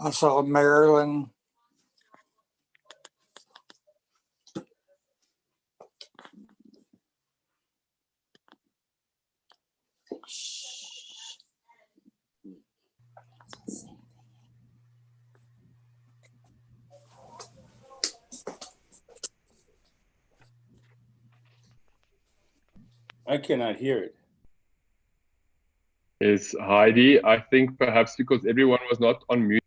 I saw Marilyn. I cannot hear it. Is Heidi, I think perhaps because everyone was not on mute.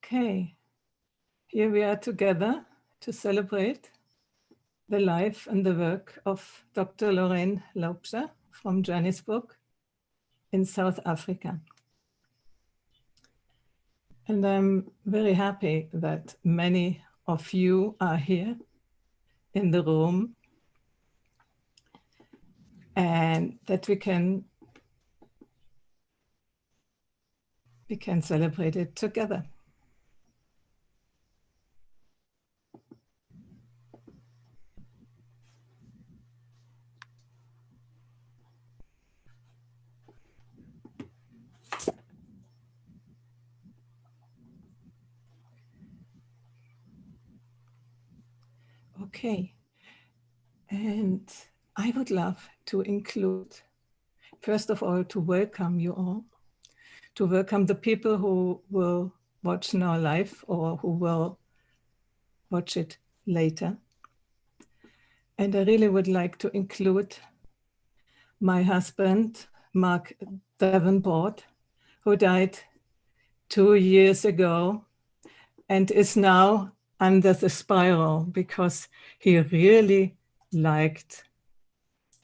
Okay, here we are together to celebrate the life and the work of Dr. Loraine Laubscher from Johannesburg in South Africa. And I'm very happy that many of you are here in the room and that we can celebrate it together. Okay, and I would love to include, first of all, to welcome you all, to welcome the people who will watch now live or who will watch it later. And I really would like to include my husband, Mark Davenport, who died 2 years ago and is now under the spiral because he really liked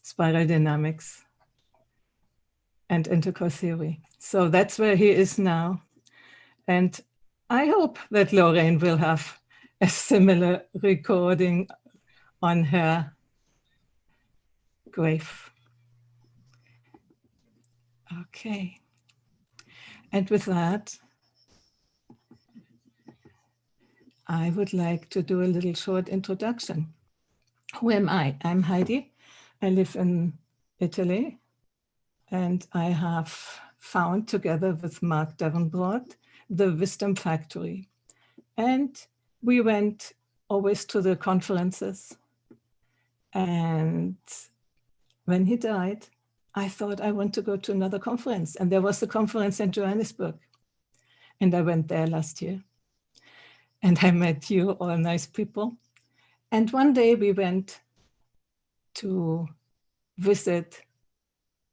spiral dynamics and integral theory. So that's where he is now. And I hope that Loraine will have a similar recording on her grave. Okay. And with that, I would like to do a little short introduction. Who am I? I'm Heidi. I live in Italy, and I have found, together with Mark Davenport, the Wisdom Factory. And we went always to the conferences. And when he died, I thought I want to go to another conference. And there was the conference in Johannesburg. And I went there last year. And I met you, all nice people. And one day we went to visit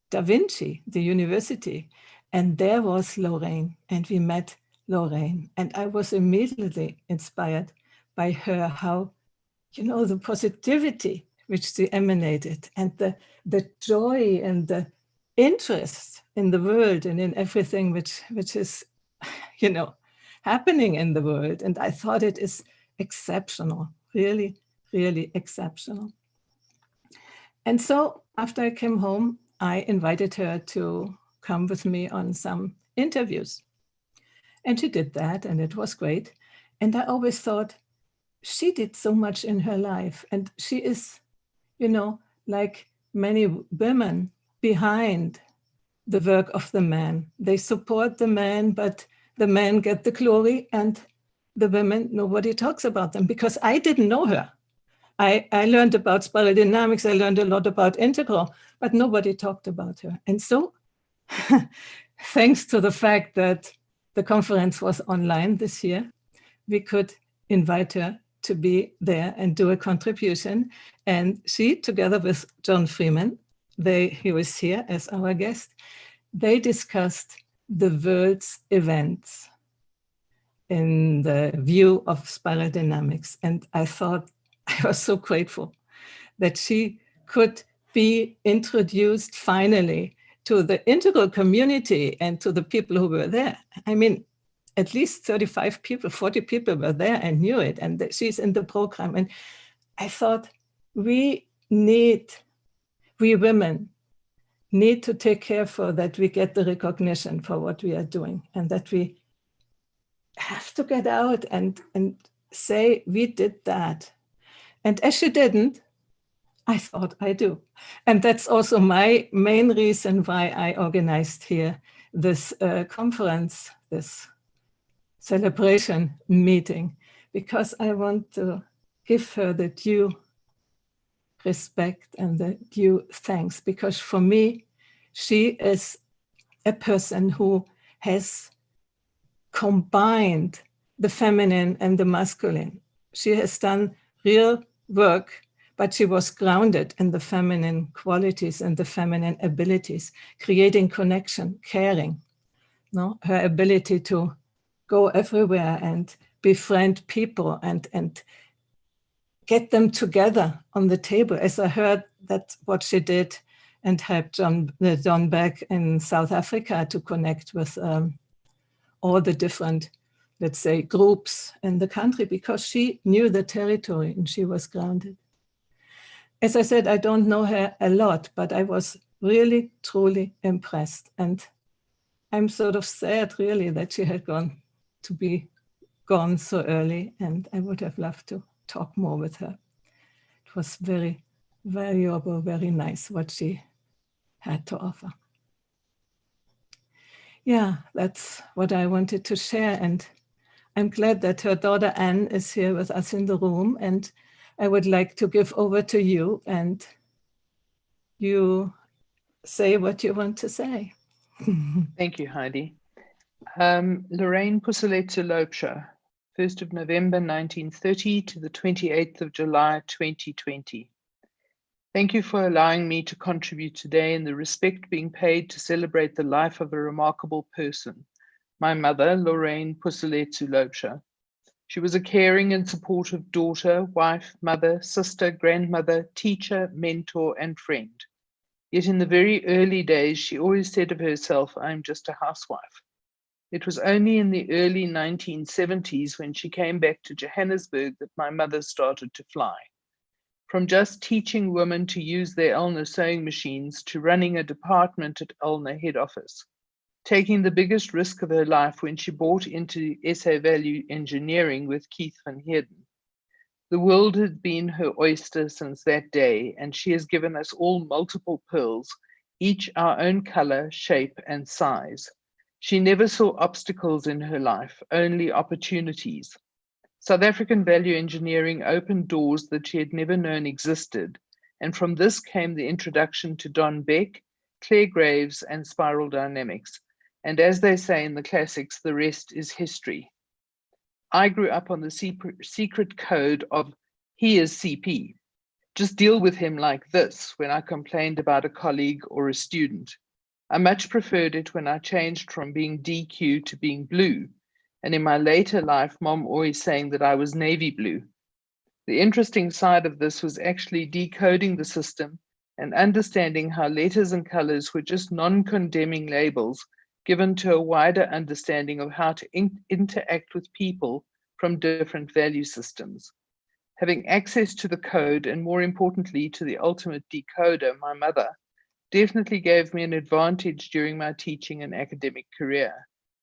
Da Vinci, the university. And there was Loraine, and we met Loraine. And I was immediately inspired by her, how, you know, the positivity which she emanated, and the joy and the interest in the world and in everything which is, you know, happening in the world. And I thought it is exceptional, really, really exceptional. And so after I came home, I invited her to come with me on some interviews. And she did that, and it was great. And I always thought, she did so much in her life, and she is like many women behind the work of the man. They support the man, but the men get the glory, and the women, nobody talks about them, because I didn't know her. I learned about spiral dynamics, I learned a lot about integral, but nobody talked about her. And so, thanks to the fact that the conference was online this year, we could invite her to be there and do a contribution. And she, together with John Freeman, he was here as our guest, they discussed the world's events in the view of spiral dynamics. And I thought, I was so grateful that she could be introduced finally to the integral community and to the people who were there. I mean, at least 35 people, 40 people were there and knew it, and she's in the program. And I thought, we women need to take care for that we get the recognition for what we are doing, and that we have to get out and say, we did that. And as she didn't, I thought, I do. And that's also my main reason why I organized here this conference, this celebration meeting, because I want to give her the due respect and the due thanks, because for me, she is a person who has combined the feminine and the masculine. She has done real work, but she was grounded in the feminine qualities and the feminine abilities, creating connection, caring, her ability to go everywhere and befriend people and get them together on the table. As I heard, that's what she did, and helped John back in South Africa to connect with all the different, let's say, groups in the country, because she knew the territory and she was grounded. As I said, I don't know her a lot, but I was really, truly impressed. And I'm sort of sad, really, that she had to be gone so early, and I would have loved to talk more with her. It was very valuable, very nice what she had to offer. Yeah, that's what I wanted to share. And I'm glad that her daughter Anne is here with us in the room. And I would like to give over to you, and you say what you want to say. Thank you, Heidi. Loraine Pusseletto Laubscher, 1st of November 1930 to the 28th of July 2020. Thank you for allowing me to contribute today in the respect being paid to celebrate the life of a remarkable person, my mother, Loraine Pusseletto Laubscher. She was a caring and supportive daughter, wife, mother, sister, grandmother, teacher, mentor, and friend. Yet in the very early days, she always said of herself, "I'm just a housewife." It was only in the early 1970s when she came back to Johannesburg that my mother started to fly. From just teaching women to use their ulnar sewing machines to running a department at ulnar head office, taking the biggest risk of her life when she bought into SA Value Engineering with Keith van Heerden. The world had been her oyster since that day, and she has given us all multiple pearls, each our own color, shape, and size. She never saw obstacles in her life, only opportunities. South African value engineering opened doors that she had never known existed, and from this came the introduction to Don Beck, Claire Graves, and spiral dynamics. And as they say in the classics, the rest is history. I grew up on the secret code of "he is CP. Just deal with him like this" when I complained about a colleague or a student. I much preferred it when I changed from being DQ to being blue. And in my later life, Mom always saying that I was navy blue. The interesting side of this was actually decoding the system and understanding how letters and colors were just non-condemning labels given to a wider understanding of how to interact with people from different value systems. Having access to the code, and more importantly, to the ultimate decoder, my mother, definitely gave me an advantage during my teaching and academic career.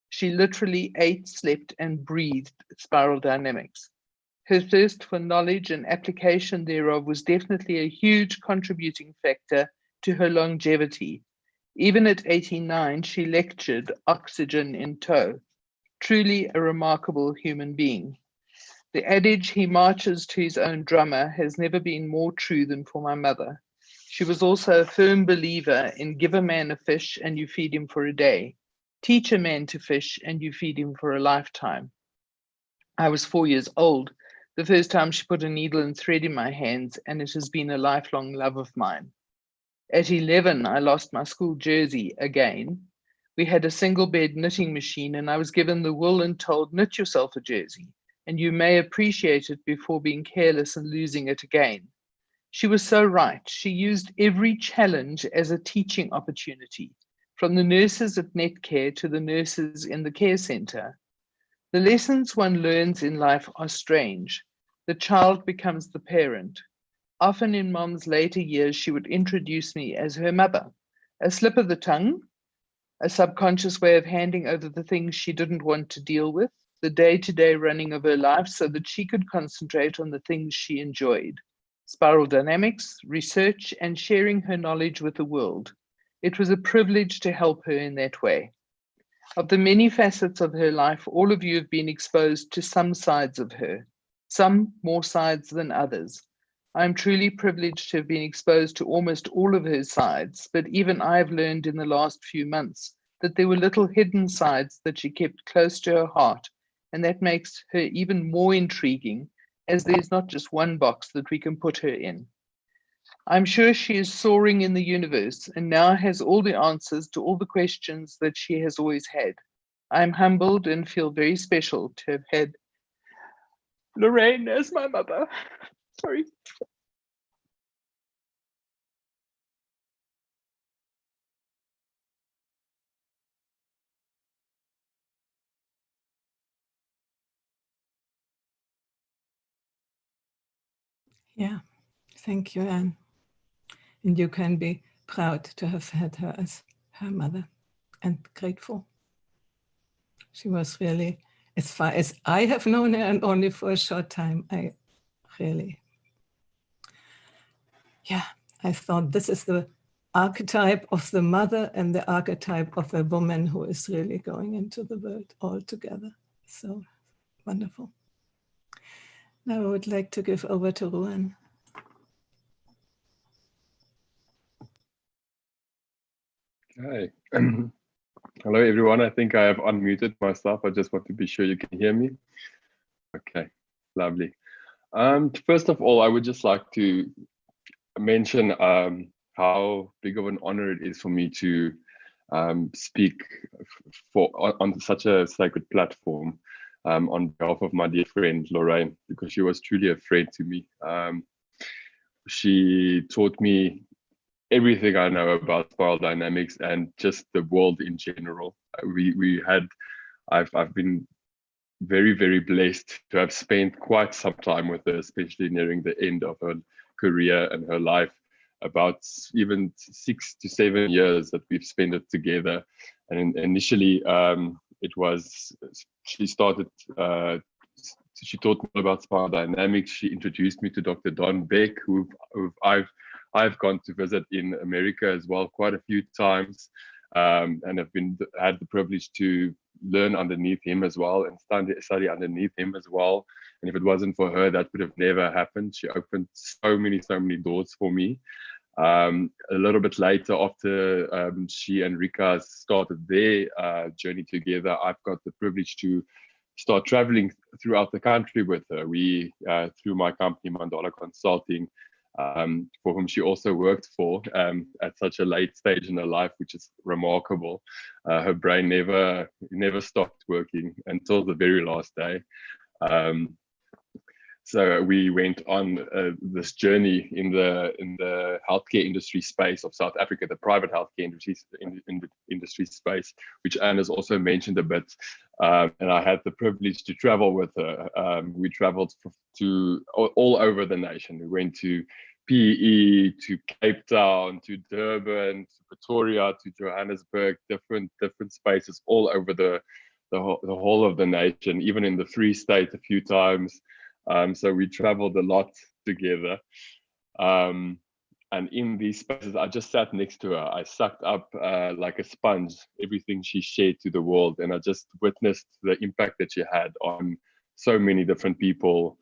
She literally ate, slept, and breathed spiral dynamics. Her thirst for knowledge and application thereof was definitely a huge contributing factor to her longevity. Even at 89, she lectured, oxygen in tow. Truly a remarkable human being. The adage, he marches to his own drummer, has never been more true than for my mother. She was also a firm believer in give a man a fish and you feed him for a day. Teach a man to fish and you feed him for a lifetime. I was 4 years old the first time she put a needle and thread in my hands, and it has been a lifelong love of mine. At 11, I lost my school jersey again. We had a single bed knitting machine, and I was given the wool and told, knit yourself a jersey, and you may appreciate it before being careless and losing it again. She was so right. She used every challenge as a teaching opportunity, from the nurses at Netcare to the nurses in the care center. The lessons one learns in life are strange. The child becomes the parent. Often in Mom's later years, she would introduce me as her mother. A slip of the tongue, a subconscious way of handing over the things she didn't want to deal with, the day-to-day running of her life so that she could concentrate on the things she enjoyed. Spiral dynamics, research, and sharing her knowledge with the world. It was a privilege to help her in that way. Of the many facets of her life, all of you have been exposed to some sides of her, some more sides than others. I am truly privileged to have been exposed to almost all of her sides, but even I have learned in the last few months that there were little hidden sides that she kept close to her heart, and that makes her even more intriguing, as there's not just one box that we can put her in. I'm sure she is soaring in the universe and now has all the answers to all the questions that she has always had. I'm humbled and feel very special to have had Loraine as my mother. Sorry. Yeah, thank you, Anne. And you can be proud to have had her as her mother and grateful. She was really, as far as I have known her, and only for a short time, I thought this is the archetype of the mother and the archetype of a woman who is really going into the world all together. So wonderful. Now I would like to give over to Ruan. Okay. Hello, everyone. I think I have unmuted myself. I just want to be sure you can hear me. Okay, lovely. First of all, I would just like to mention how big of an honor it is for me to speak on such a sacred platform on behalf of my dear friend Loraine, because she was truly a friend to me. She taught me everything I know about spiral dynamics and just the world in general. I've been very, very blessed to have spent quite some time with her, especially nearing the end of her career and her life. About even 6 to 7 years that we've spent it together. And initially, it was, she started, she taught me about spiral dynamics. She introduced me to Dr. Don Beck, who I've gone to visit in America as well quite a few times, and have had the privilege to learn underneath him as well and study underneath him as well. And if it wasn't for her, that would have never happened. She opened so many doors for me. A little bit later, after she and Rika started their journey together, I've got the privilege to start traveling throughout the country with her. We, through my company, Mandala Consulting, for whom she also worked for at such a late stage in her life, which is remarkable. Her brain never stopped working until the very last day. So we went on this journey in the healthcare industry space of South Africa, the private healthcare industry space, which Anne has also mentioned a bit. And I had the privilege to travel with her. We traveled to all over the nation. We went to PE, to Cape Town, to Durban, to Pretoria, to Johannesburg, different spaces all over the whole of the nation, even in the Free State a few times. So we traveled a lot together. And in these spaces, I just sat next to her. I sucked up like a sponge everything she shared to the world, and I just witnessed the impact that she had on so many different people.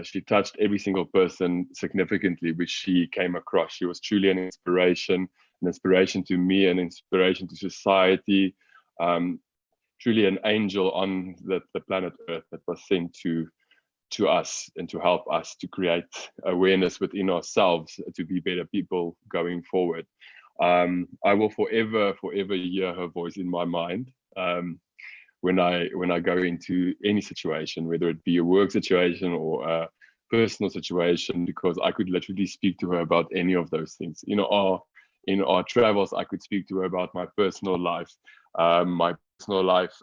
She touched every single person significantly, which she came across. She was truly an inspiration to me, an inspiration to society. Truly an angel on the planet Earth that was sent to us and to help us to create awareness within ourselves to be better people going forward. I will forever hear her voice in my mind when I go into any situation, whether it be a work situation or a personal situation, because I could literally speak to her about any of those things. In our travels, I could speak to her about my personal life. My personal life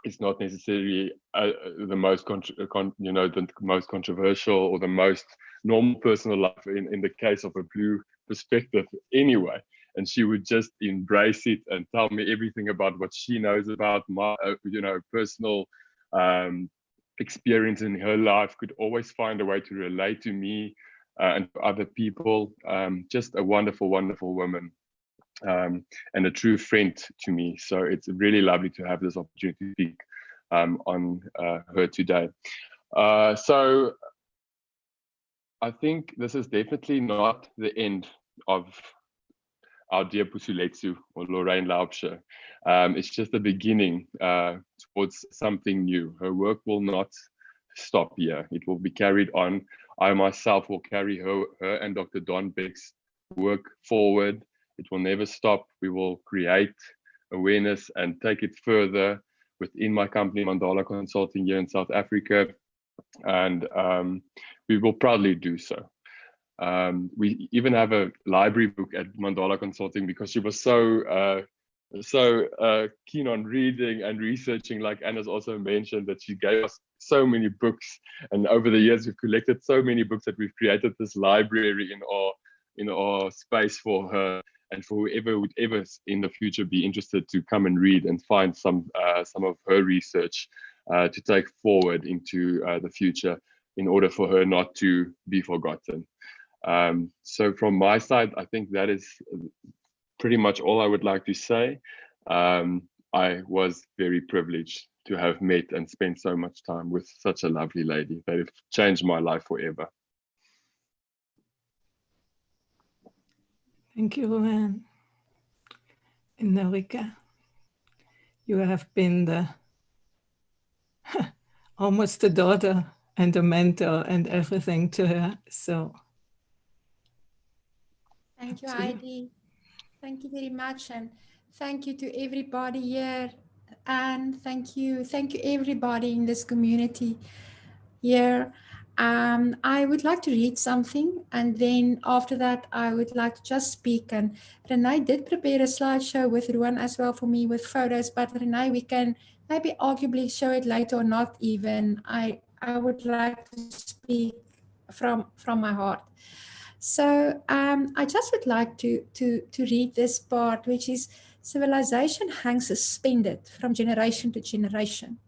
is not necessarily the most the most controversial or the most normal personal life in the case of a blue perspective anyway. And she would just embrace it and tell me everything about what she knows about my personal experience in her life, could always find a way to relate to me and to other people. Just a wonderful woman. And a true friend to me. So it's really lovely to have this opportunity to speak on her today. So I think this is definitely not the end of our dear Pusuletsu or Loraine Laubscher. It's just the beginning towards something new. Her work will not stop here. It will be carried on. I myself will carry her and Dr. Don Beck's work forward. It will never stop. We will create awareness and take it further within my company, Mandala Consulting, here in South Africa. And we will proudly do so. We even have a library book at Mandala Consulting because she was so keen on reading and researching, like Anna's also mentioned, that she gave us so many books. And over the years, we've collected so many books that we've created this library in our space for her, and for whoever would ever in the future be interested to come and read and find some of her research to take forward into the future in order for her not to be forgotten. So from my side, I think that is pretty much all I would like to say. I was very privileged to have met and spent so much time with such a lovely lady that have changed my life forever. Thank you, Loraine. And Narika, you have been the almost a daughter and a mentor and everything to her. So thank you, Heidi. Thank you very much, and thank you to everybody here. And thank you everybody in this community here. I would like to read something, and then after that I would like to just speak. And Renee did prepare a slideshow with Ruan as well for me with photos, but Renee, we can maybe arguably show it later or not even. I would like to speak from my heart. So I just would like to read this part, which is: civilization hangs suspended from generation to generation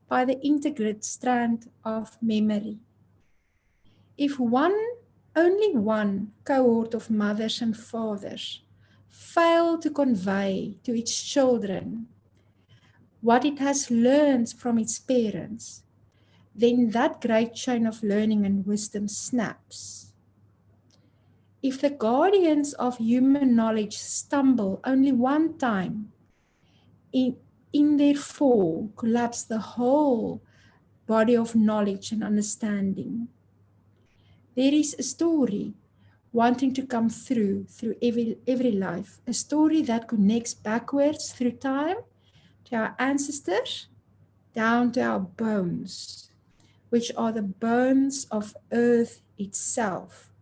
by the integrate strand of memory. If only one cohort of mothers and fathers fail to convey to its children what it has learned from its parents, then that great chain of learning and wisdom snaps. If the guardians of human knowledge stumble only one time, in their fall collapse the whole body of knowledge and understanding. There is a story wanting to come through every life, a story that connects backwards through time to our ancestors, down to our bones, which are the bones of Earth itself.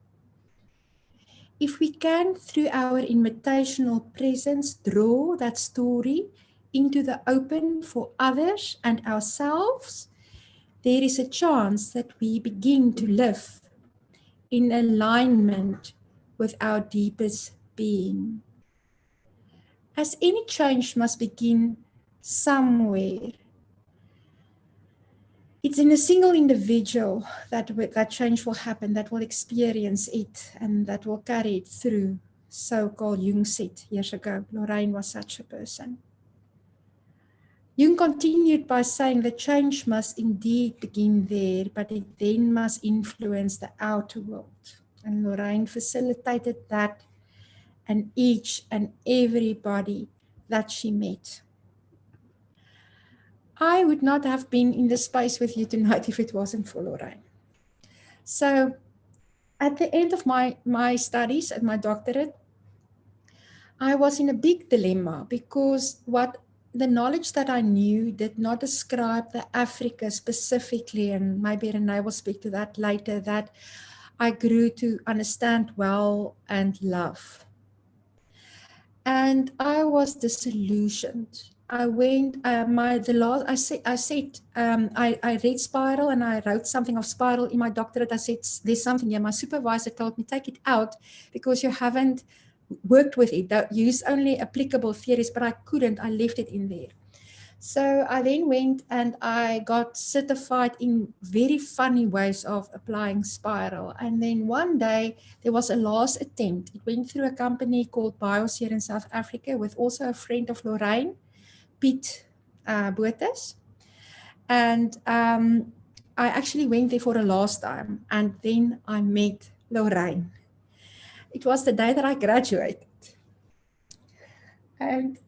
If we can, through our invitational presence, draw that story into the open for others and ourselves, there is a chance that we begin to live in alignment with our deepest being. As any change must begin somewhere, it's in a single individual that change will happen, that will experience it, and that will carry it through. So-called Jung said years ago, Loraine was such a person. Jung continued by saying that change must indeed begin there, but it then must influence the outer world. And Loraine facilitated that, and each and everybody that she met. I would not have been in this space with you tonight if it wasn't for Loraine. So at the end of my studies and my doctorate, I was in a big dilemma because the knowledge that I knew did not describe the Africa specifically, and maybe Renee will speak to that later, that I grew to understand well and love. And I was disillusioned. I went, I read Spiral and I wrote something of Spiral in my doctorate. I said, there's something here. My supervisor told me, take it out because you haven't worked with it. Use only applicable theories, but I couldn't. I left it in there. So I then went and I got certified in very funny ways of applying Spiral. And then one day there was a last attempt. It went through a company called BIOS here in South Africa with also a friend of Loraine, Piet Botha. And I actually went there for a last time. And then I met Loraine. It was the day that I graduated. And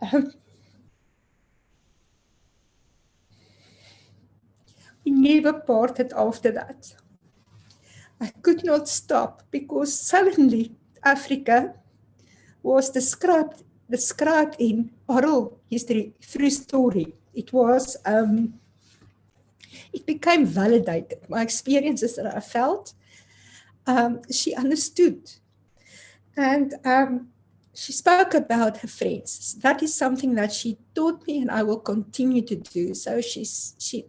we never parted after that. I could not stop because suddenly Africa was described in oral history through story. It was, it became validated. My experiences that I felt, she understood. And she spoke about her friends. That is something that she taught me and I will continue to do. So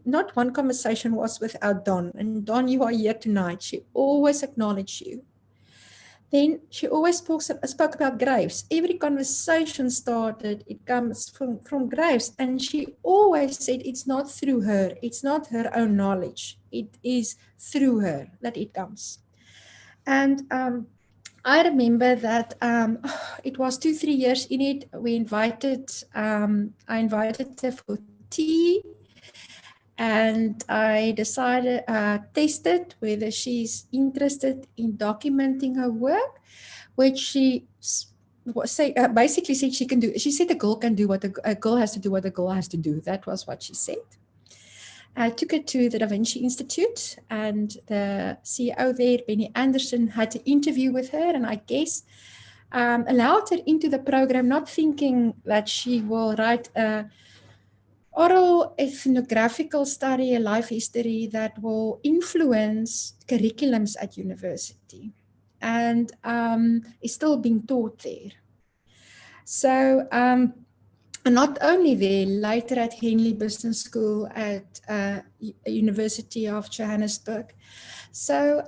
not one conversation was without Don. And Don, you are here tonight. She always acknowledged you. Then she always spoke about graves. Every conversation started, it comes from graves. And she always said it's not through her. It's not her own knowledge. It is through her that it comes. And I remember that it was 2-3 years in it. I invited her for tea, and I decided, tested whether she's interested in documenting her work, which she basically said she can do. She said a girl can do what a girl has to do what a girl has to do. That was what she said. I took her to the Da Vinci Institute, and the CEO there, Benny Anderson, had an interview with her, and I guess allowed her into the program, not thinking that she will write a oral ethnographical study, a life history that will influence curriculums at university, and is still being taught there. So, and not only there, later at Henley Business School at University of Johannesburg. So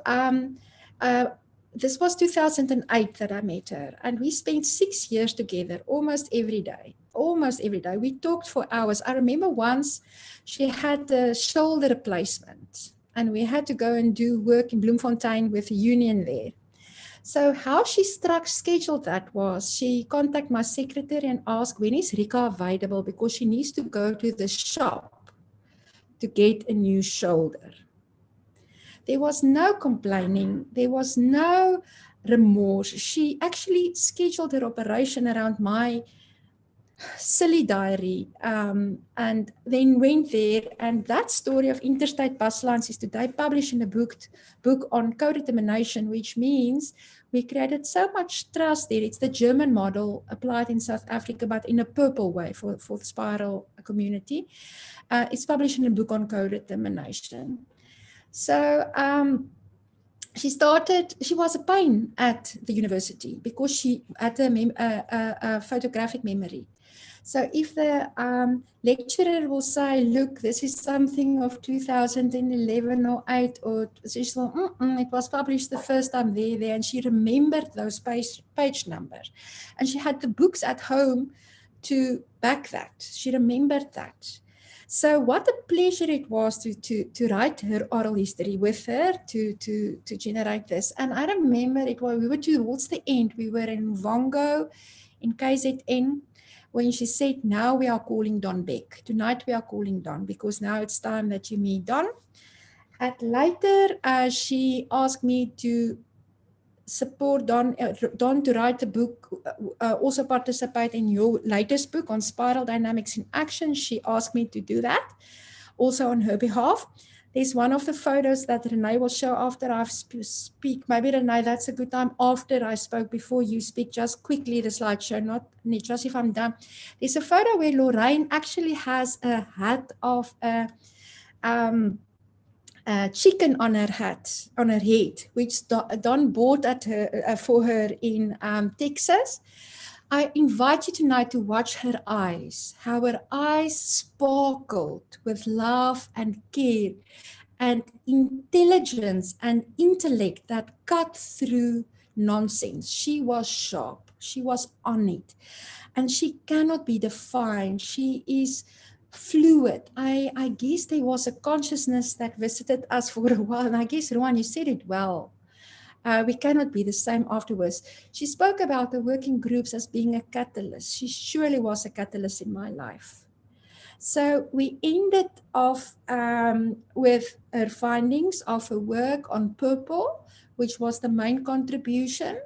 this was 2008 that I met her, and we spent 6 years together, almost every day. We talked for hours. I remember once she had a shoulder replacement, and we had to go and do work in Bloemfontein with the union there. So how she scheduled that was she contacted my secretary and asked, when is Rika available? Because she needs to go to the shop to get a new shoulder. There was no complaining. There was no remorse. She actually scheduled her operation around my silly diary, and then went there, and that story of interstate bus lines is today published in a book on co-determination, which means we created so much trust there. It's the German model applied in South Africa, but in a purple way for the Spiral community. It's published in a book on co-determination. So she was a pain at the university because she had a photographic memory. So if the lecturer will say, look, this is something of 2011 or 8, or she's like, it was published the first time there, and she remembered those page numbers. And she had the books at home to back that. She remembered that. So what a pleasure it was to write her oral history with her, to generate this. And I remember we were towards the end, we were in Vongo, in KZN, when she said, now we are calling Don Beck. Tonight we are calling Don, because now it's time that you meet Don. And later, she asked me to support Don to write a book, also participate in your latest book on spiral dynamics in action. She asked me to do that, also on her behalf. There's one of the photos that Renee will show after I speak. Maybe Renee, that's a good time after I spoke, before you speak, just quickly the slideshow, not just if I'm done. There's a photo where Loraine actually has a hat of a chicken on her hat, on her head, which Don bought at her, for her in Texas. I invite you tonight to watch her eyes, how her eyes sparkled with love and care and intelligence and intellect that cut through nonsense. She was sharp, she was on it, and she cannot be defined. She is fluid. I guess there was a consciousness that visited us for a while, and I guess, Rowan, you said it well. We cannot be the same afterwards. She spoke about the working groups as being a catalyst. She surely was a catalyst in my life. So we ended off with her findings of her work on purple, which was the main contribution.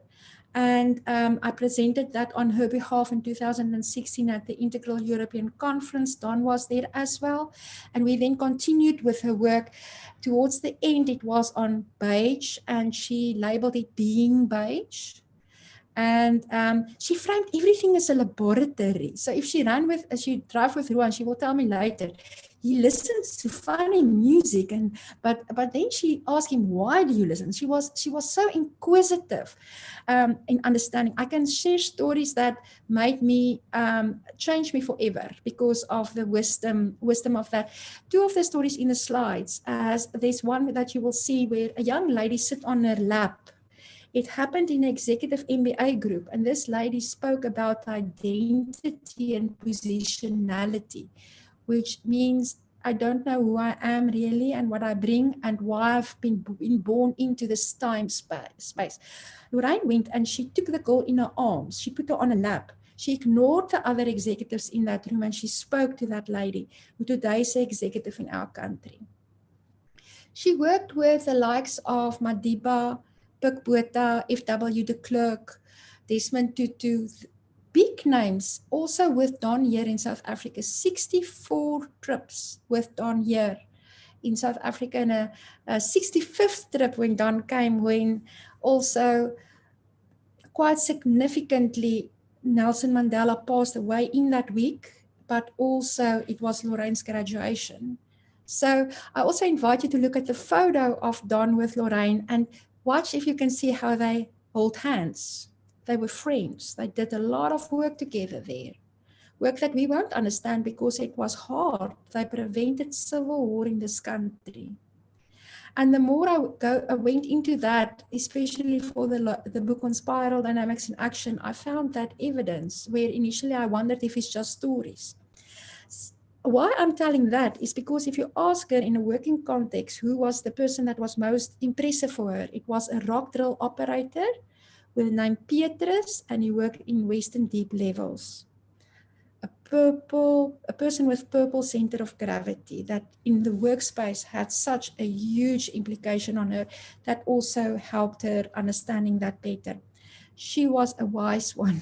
And I presented that on her behalf in 2016 at the Integral European Conference. Don was there as well. And we then continued with her work. Towards the end, it was on beige, and she labeled it Being Beige. And she framed everything as a laboratory. So if she drive with Ruan, she will tell me later, he listens to funny music, but then she asked him, why do you listen? She was so inquisitive in understanding. I can share stories that made me change me forever because of the wisdom of that. Two of the stories in the slides, as there's one that you will see where a young lady sit on her lap. It happened in an executive MBA group, and this lady spoke about identity and positionality, which means I don't know who I am really and what I bring and why I've been born into this time space. Loraine went and she took the girl in her arms. She put her on a lap. She ignored the other executives in that room, and she spoke to that lady, who today is an executive in our country. She worked with the likes of Madiba, Pik Botha, F.W. de Klerk, Desmond Tutu, big names, also with Don here in South Africa. 64 trips with Don here in South Africa, and a 65th trip when Don came, when also quite significantly Nelson Mandela passed away in that week, but also it was Loraine's graduation. So I also invite you to look at the photo of Don with Loraine and watch if you can see how they hold hands. They were friends. They did a lot of work together there. Work that we won't understand because it was hard. They prevented civil war in this country. And the more I went into that, especially for the book on spiral dynamics in action, I found that evidence where initially I wondered if it's just stories. Why I'm telling that is because if you ask her in a working context, who was the person that was most impressive for her, it was a rock drill operator with the name Petrus, and he worked in Western Deep Levels. A person with purple center of gravity that in the workspace had such a huge implication on her that also helped her understanding that better. She was a wise one.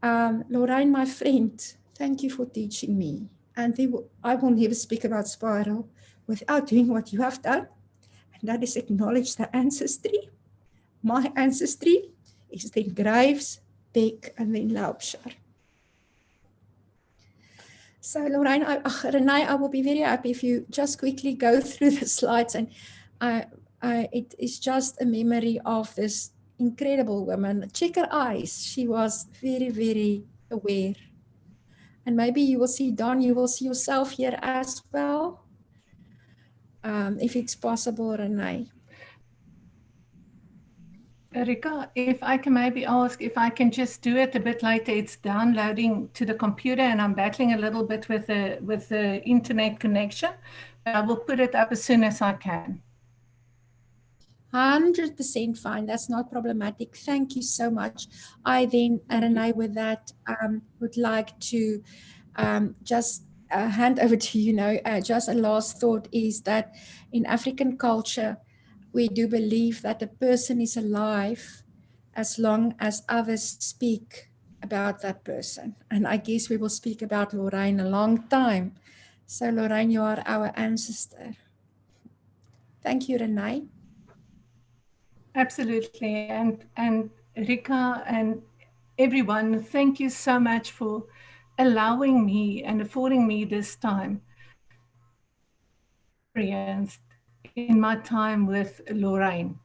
Loraine, my friend, thank you for teaching me. And I will never speak about spiral without doing what you have done. And that is acknowledge the ancestry. My ancestry is then Graves, Beck, and then Laubscher. So Loraine, Renee, I will be very happy if you just quickly go through the slides. And it is just a memory of this incredible woman. Check her eyes. She was very, very aware. And maybe you will see, Don, you will see yourself here as well. If it's possible, Renee. Rika, if I can maybe ask if I can just do it a bit later. It's downloading to the computer and I'm battling a little bit with the internet connection, but I will put it up as soon as I can. 100% fine. That's not problematic. Thank you so much. I then, Renee, with that, would like to just hand over to you. Just a last thought is that in African culture, we do believe that a person is alive as long as others speak about that person. And I guess we will speak about Loraine a long time. So Loraine, you are our ancestor. Thank you, Renee. Absolutely. And Rika and everyone, thank you so much for allowing me and affording me this time experienced in my time with Loraine.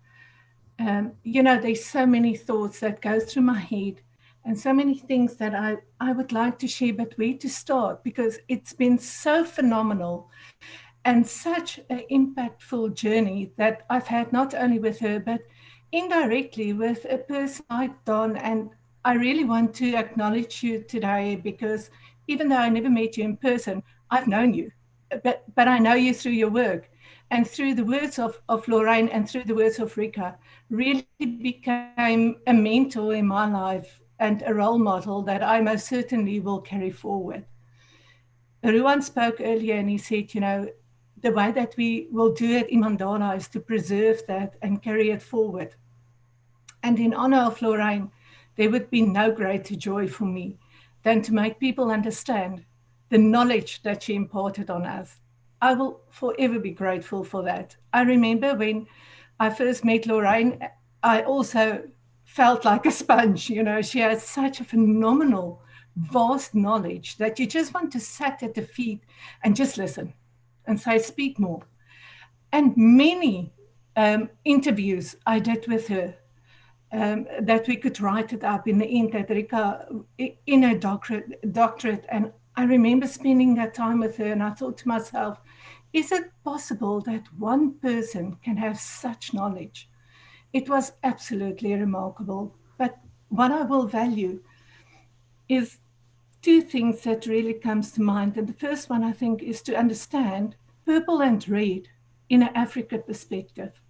There's so many thoughts that go through my head and so many things that I would like to share, but where to start? Because it's been so phenomenal and such an impactful journey that I've had not only with her, but indirectly with a person like Don. And I really want to acknowledge you today because even though I never met you in person, I've known you, but I know you through your work and through the words of Loraine and through the words of Rika, really became a mentor in my life and a role model that I most certainly will carry forward. Ruan spoke earlier and he said, the way that we will do it in Mandana is to preserve that and carry it forward. And in honor of Loraine, there would be no greater joy for me than to make people understand the knowledge that she imparted on us. I will forever be grateful for that. I remember when I first met Loraine, I also felt like a sponge. She has such a phenomenal, vast knowledge that you just want to sit at the feet and just listen and say, speak more. And many interviews I did with her that we could write it up in the end that Rika in her doctorate. And I remember spending that time with her and I thought to myself, is it possible that one person can have such knowledge? It was absolutely remarkable. But what I will value is two things that really comes to mind. And the first one, I think, is to understand purple and red in an African perspective.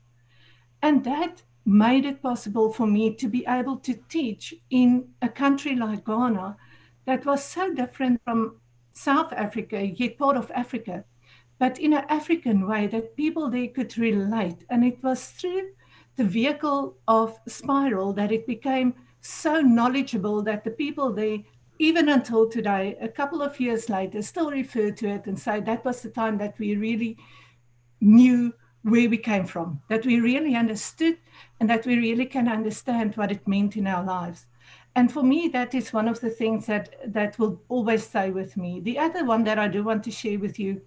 And that made it possible for me to be able to teach in a country like Ghana that was so different from South Africa, yet part of Africa, but in an African way that people there could relate. And it was through the vehicle of Spiral that it became so knowledgeable that the people there, even until today, a couple of years later, still refer to it and say that was the time that we really knew where we came from, that we really understood and that we really can understand what it meant in our lives. And for me, that is one of the things that will always stay with me. The other one that I do want to share with you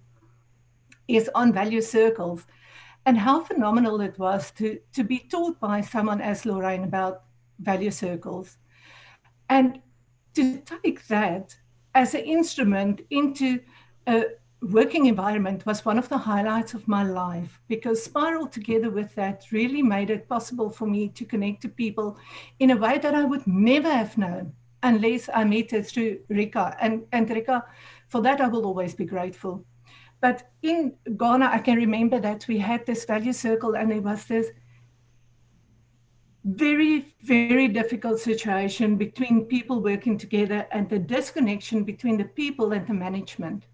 is on value circles and how phenomenal it was to be taught by someone as Loraine about value circles. And to take that as an instrument into a working environment was one of the highlights of my life, because Spiral together with that really made it possible for me to connect to people in a way that I would never have known unless I met her through Rika. And Rika, for that I will always be grateful. But in Ghana, I can remember that we had this value circle and there was this very, very difficult situation between people working together and the disconnection between the people and the management.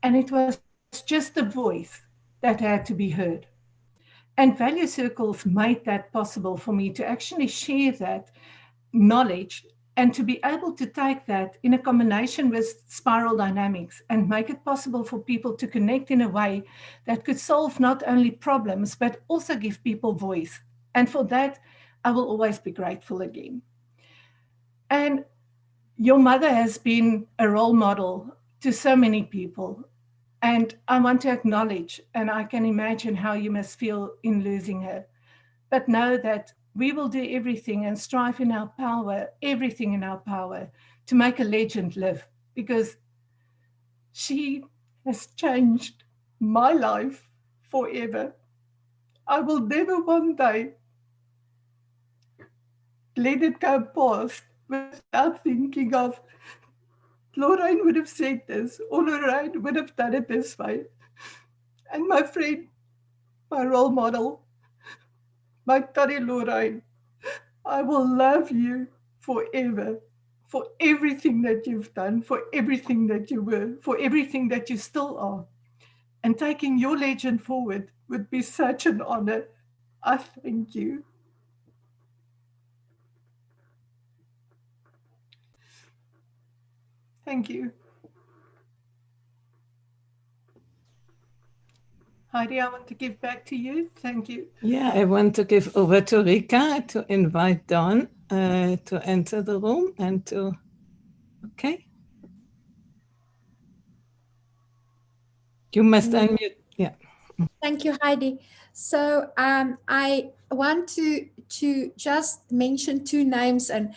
And it was just the voice that had to be heard. And value circles made that possible for me to actually share that knowledge and to be able to take that in a combination with spiral dynamics and make it possible for people to connect in a way that could solve not only problems, but also give people voice. And for that, I will always be grateful again. And your mother has been a role model to so many people. And I want to acknowledge, and I can imagine how you must feel in losing her. But know that we will do everything and strive in our power, everything in our power, to make a legend live, because she has changed my life forever. I will never one day let it go past without thinking of Loraine would have said this, or Loraine would have done it this way. And my friend, my role model, my Tari Loraine, I will love you forever for everything that you've done, for everything that you were, for everything that you still are. And taking your legend forward would be such an honor. I thank you. Thank you. Heidi, I want to give back to you. Thank you. Yeah, I want to give over to Rika to invite Dawn to enter the room and to, okay. You must unmute, yeah. Thank you, Heidi. So I want to just mention two names, and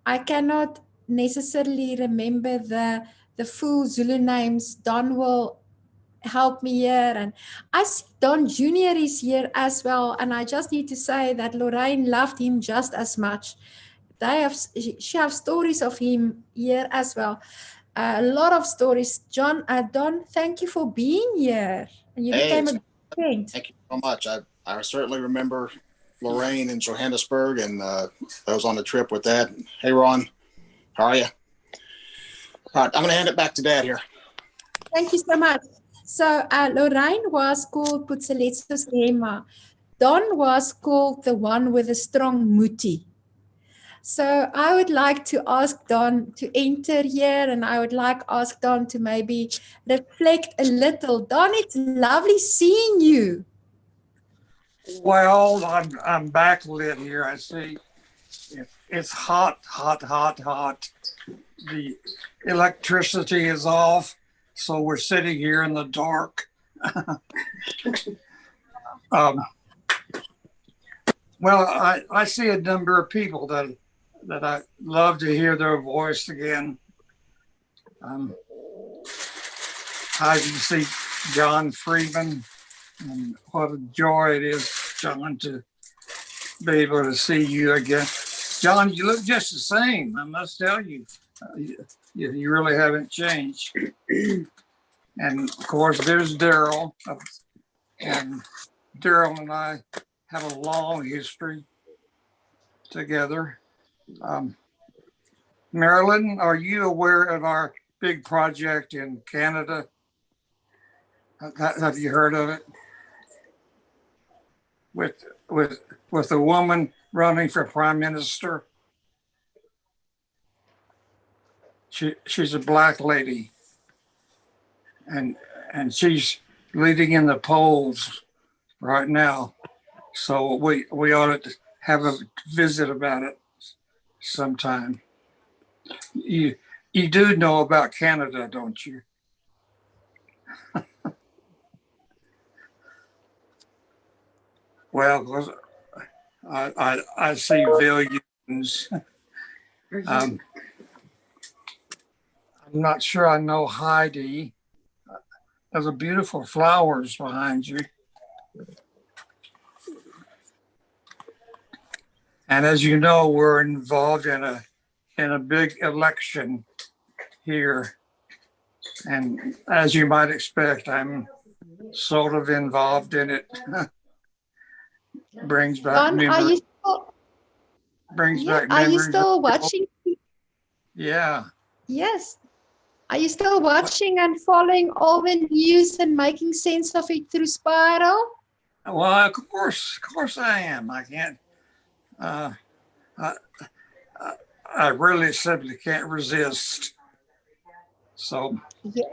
I cannot necessarily remember the full Zulu names. Don will help me here, and I see Don Jr. is here as well, and I just need to say that Loraine loved him just as much. She have stories of him here as well. A lot of stories. Don, thank you for being here. And you became a good friend. Thank you so much. I certainly remember Loraine in Johannesburg, and I was on the trip with that. Hey, Ron, how are you? All right, I'm going to hand it back to Dad here. Thank you so much. So Loraine was called Putseletso Sema. Don was called the one with a strong muti. So I would like to ask Don to enter here, and I would like to ask Don to maybe reflect a little. Don, it's lovely seeing you. Well, I'm backlit here. I see it's hot, hot, hot, hot. The electricity is off, so we're sitting here in the dark. Well, I see a number of people that I love to hear their voice again. I can see John Freeman, and what a joy it is, John, to be able to see you again. John, you look just the same, I must tell you. You really haven't changed. And of course, there's Daryl. And Daryl and I have a long history together. Marilyn, are you aware of our big project in Canada? Have you heard of it? With a woman running for prime minister. She's a black lady, and she's leading in the polls right now. So we ought to have a visit about it sometime. You do know about Canada, don't you? Well, I see billions. I'm not sure I know Heidi. There's a beautiful flowers behind you. And as you know, we're involved in a big election here. And as you might expect, I'm sort of involved in it. Brings back Don, memories. Are you still watching? Yeah. Yes. Are you still watching and following all the news and making sense of it through Spiral? Well, of course I am. I can't. I really simply can't resist. So yeah.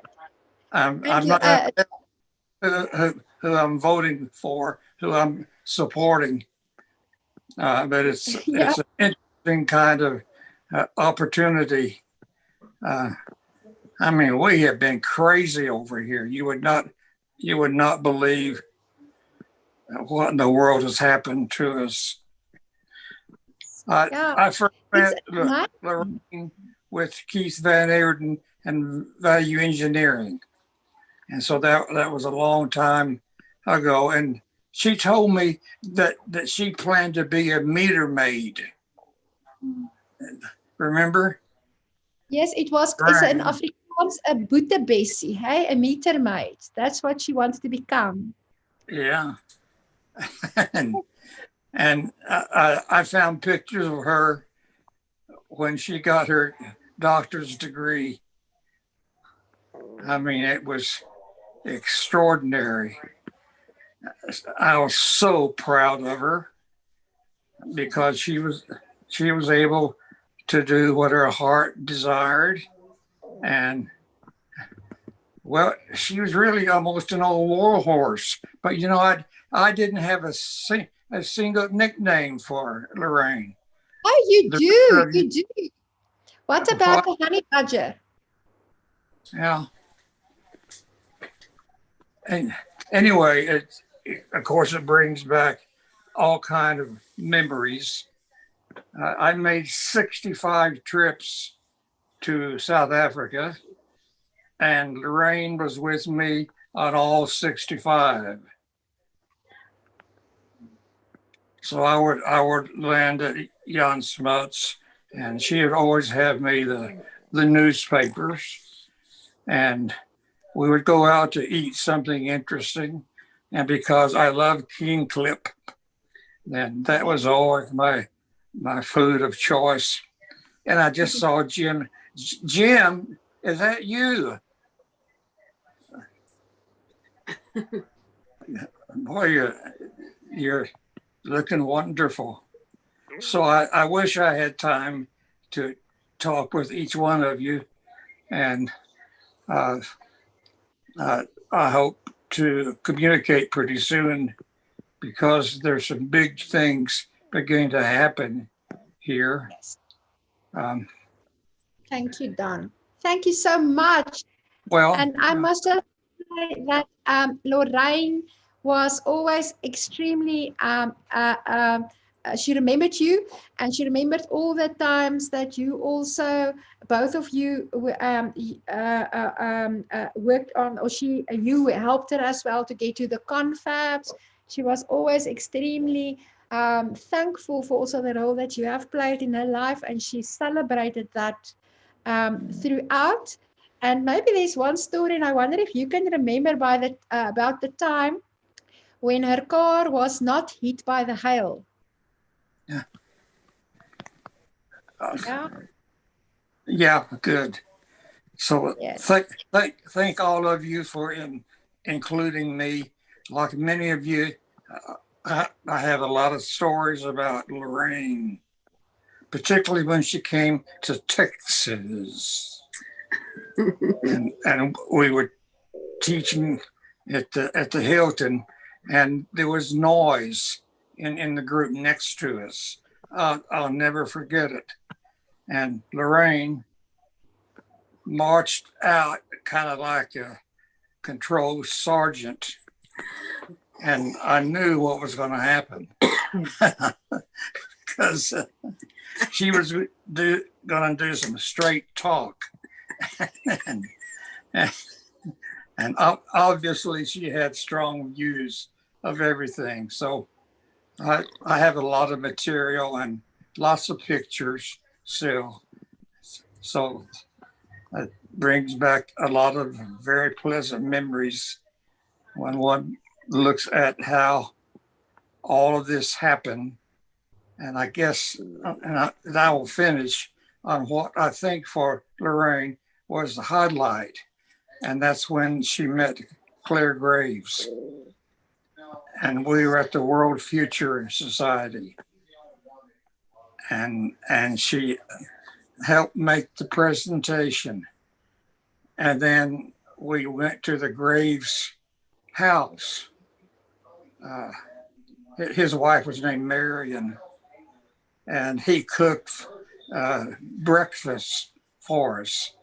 I'm not who I'm voting for, who I'm supporting, but it's an interesting kind of opportunity. I mean, we have been crazy over here. You would not believe what in the world has happened to us. I first met Loraine with Keith Van Eerden and Value Engineering. And so that was a long time ago. And she told me that she planned to be a meter maid Remember? Yes, it was in Afrikaans a boetebessie, hey, a metermaid. That's what she wanted to become. Yeah. and I found pictures of her when she got her doctor's degree. I mean, it was extraordinary. I was so proud of her because she was able to do what her heart desired. And well, she was really almost an old war horse. But you know, I didn't have a single nickname for Loraine. Oh, you do. What about the honey badger? Yeah. And anyway, of course, it brings back all kind of memories. I made 65 trips to South Africa, and Loraine was with me on all 65. So I would land at Jan Smuts, and she would always have me the newspapers, and we would go out to eat something interesting. And because I love King Clip, then that was always my food of choice. And I just saw Jim. Jim, is that you? Boy, you're looking wonderful. So I wish I had time to talk with each one of you. And I hope to communicate pretty soon because there's some big things beginning to happen here. Thank you, Don. Thank you so much. Well, and I must say that Loraine was always extremely, she remembered you, and she remembered all the times that you also, both of you worked on, or you helped her as well to get to the confabs. She was always extremely thankful for also the role that you have played in her life, and she celebrated that throughout. And maybe there's one story, and I wonder if you can remember about the time when her car was not hit by the hail. Yeah. Yeah. Yeah, good. So yes. thank all of you for including me. Like many of you, I have a lot of stories about Loraine, particularly when she came to Texas. and we were teaching at the Hilton, and there was noise in the group next to us. I'll never forget it. And Loraine marched out kind of like a control sergeant, and I knew what was going to happen because she was going to do some straight talk. and obviously she had strong views of everything. So I have a lot of material and lots of pictures still. So it brings back a lot of very pleasant memories when one looks at how all of this happened. And I guess, and I will finish on what I think for Loraine was the highlight. And that's when she met Claire Graves. And we were at the World Future Society. And she helped make the presentation. And then we went to the Graves house. His wife was named Marion, and he cooked breakfast for us.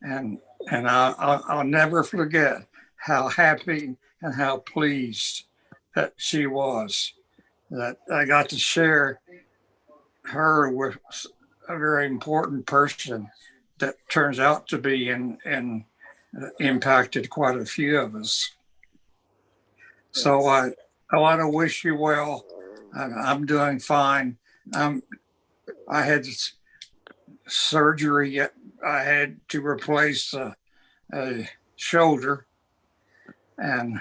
And I'll never forget how happy and how pleased that she was that I got to share her with a very important person that turns out to be and impacted quite a few of us. So I want to wish you well. I'm doing fine. I had surgery. I had to replace a shoulder, and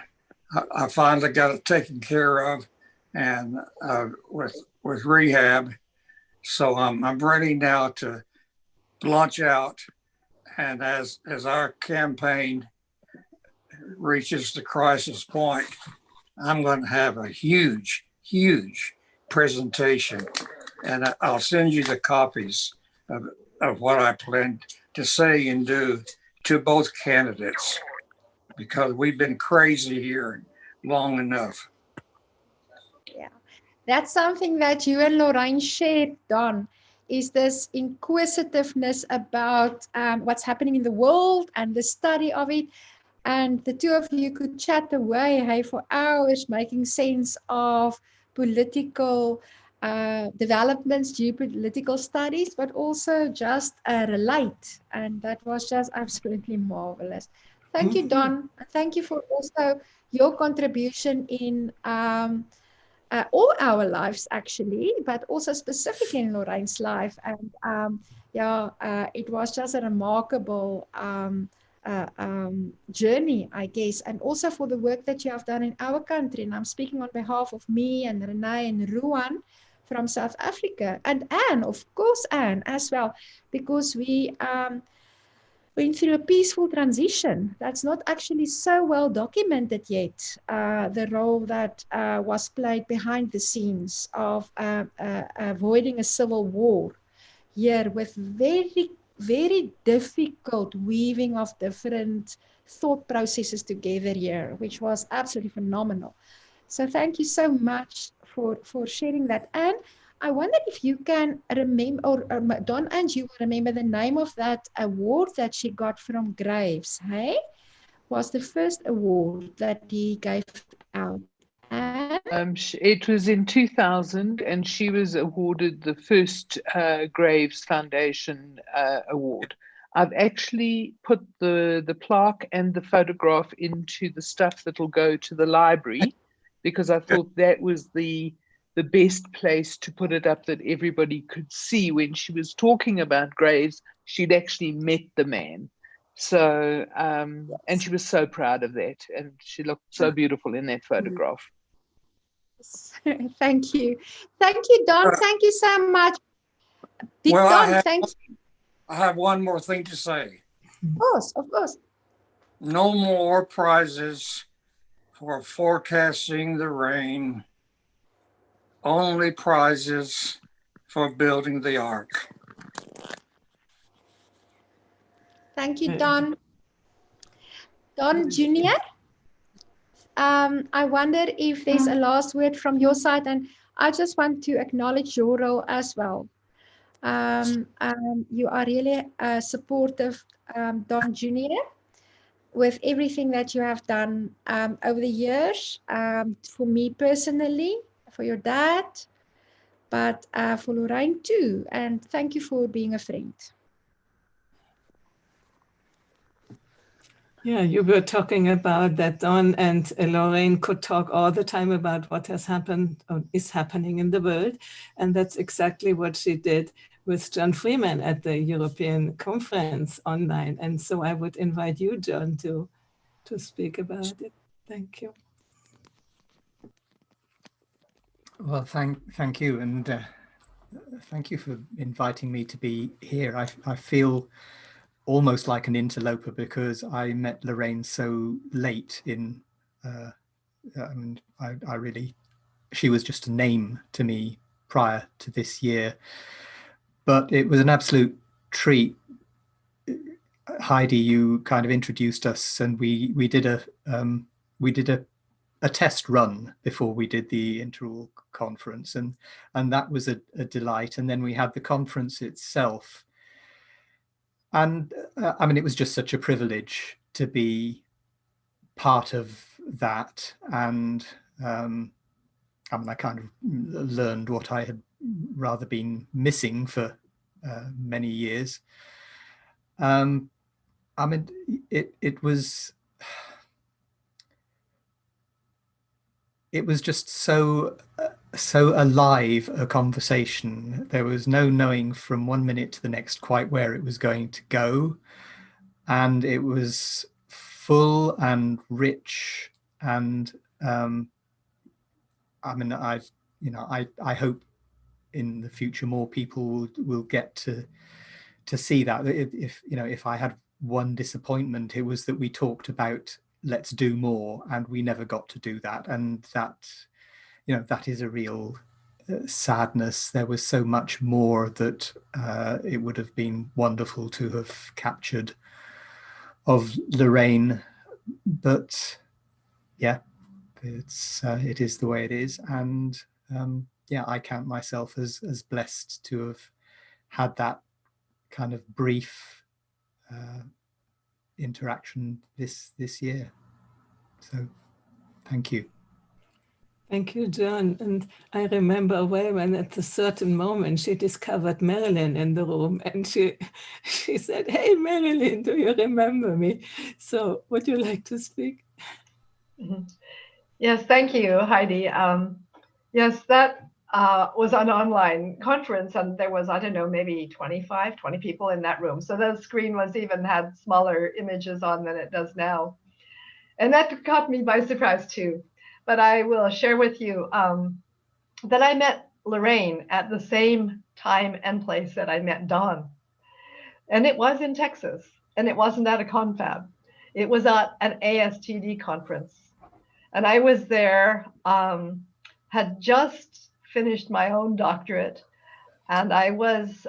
I finally got it taken care of, and with rehab. So I'm ready now to launch out, and as our campaign reaches the crisis point, I'm going to have a huge presentation, and I'll send you the copies of what I plan to say and do to both candidates, because we've been crazy here long enough. Yeah, that's something that you and Loraine shared, Don, is this inquisitiveness about what's happening in the world and the study of it. And the two of you could chat away, hey, for hours, making sense of political developments, geopolitical studies, but also just relate. And that was just absolutely marvelous. Thank you, Don. Thank you for also your contribution in all our lives, actually, but also specifically in Loraine's life. And it was just a remarkable journey, I guess, and also for the work that you have done in our country. And I'm speaking on behalf of me and Renee and Ruan from South Africa, and Anne, of course, Anne as well, because we went through a peaceful transition that's not actually so well documented yet, the role that was played behind the scenes of avoiding a civil war here, with very difficult weaving of different thought processes together here, which was absolutely phenomenal. So thank you so much for sharing that. And I wonder if you can remember, or Don and you remember the name of that award that she got from Graves, hey? Was the first award that he gave out. And It was in 2000, and she was awarded the first Graves Foundation award. I've actually put the plaque and the photograph into the stuff that'll go to the library, because I thought that was the best place to put it up, that everybody could see when she was talking about Graves, she'd actually met the man. So, and she was so proud of that, and she looked so beautiful in that photograph. Thank you. Thank you, Don. Thank you so much. Don, thank you. I have one more thing to say. Of course. No more prizes for forecasting the rain. Only prizes for building the ark. Thank you, Don. Don Jr., I wonder if there's a last word from your side, and I just want to acknowledge your role as well. You are really supportive, Don Jr., with everything that you have done over the years, for me personally, for your dad, but for Loraine too. And thank you for being a friend. Yeah, you were talking about that Don and Loraine could talk all the time about what has happened or is happening in the world. And that's exactly what she did with John Freeman at the European conference online. And so I would invite you, John, to speak about it. Thank you. Well, thank you. And thank you for inviting me to be here. I feel almost like an interloper, because I met Loraine so late in, I really, she was just a name to me prior to this year, but it was an absolute treat. Heidi, you kind of introduced us, and we did a test run before we did the Interall conference, and that was a delight. And then we had the conference itself. And I mean, it was just such a privilege to be part of that. And I mean, I kind of learned what I had rather been missing for many years. I mean, it was just so so alive a conversation. There was no knowing from one minute to the next quite where it was going to go. And it was full and rich. And I mean, I hope in the future more people will get to see that. If I had one disappointment, it was that we talked about let's do more and we never got to do that. And that, that is a real sadness. There was so much more that it would have been wonderful to have captured of Loraine, but yeah, it is the way it is. And yeah, I count myself as blessed to have had that kind of brief interaction this year. So thank you. Thank you, John. And I remember well when at a certain moment she discovered Marilyn in the room, and she said, "Hey, Marilyn, do you remember me?" So would you like to speak? Yes, thank you, Heidi. Yes, that was an online conference, and there was, I don't know, maybe 25, 20 people in that room. So the screen had smaller images on than it does now. And that caught me by surprise too. But I will share with you that I met Loraine at the same time and place that I met Dawn. And it was in Texas, and it wasn't at a confab. It was at an ASTD conference. And I was there, had just finished my own doctorate, and I was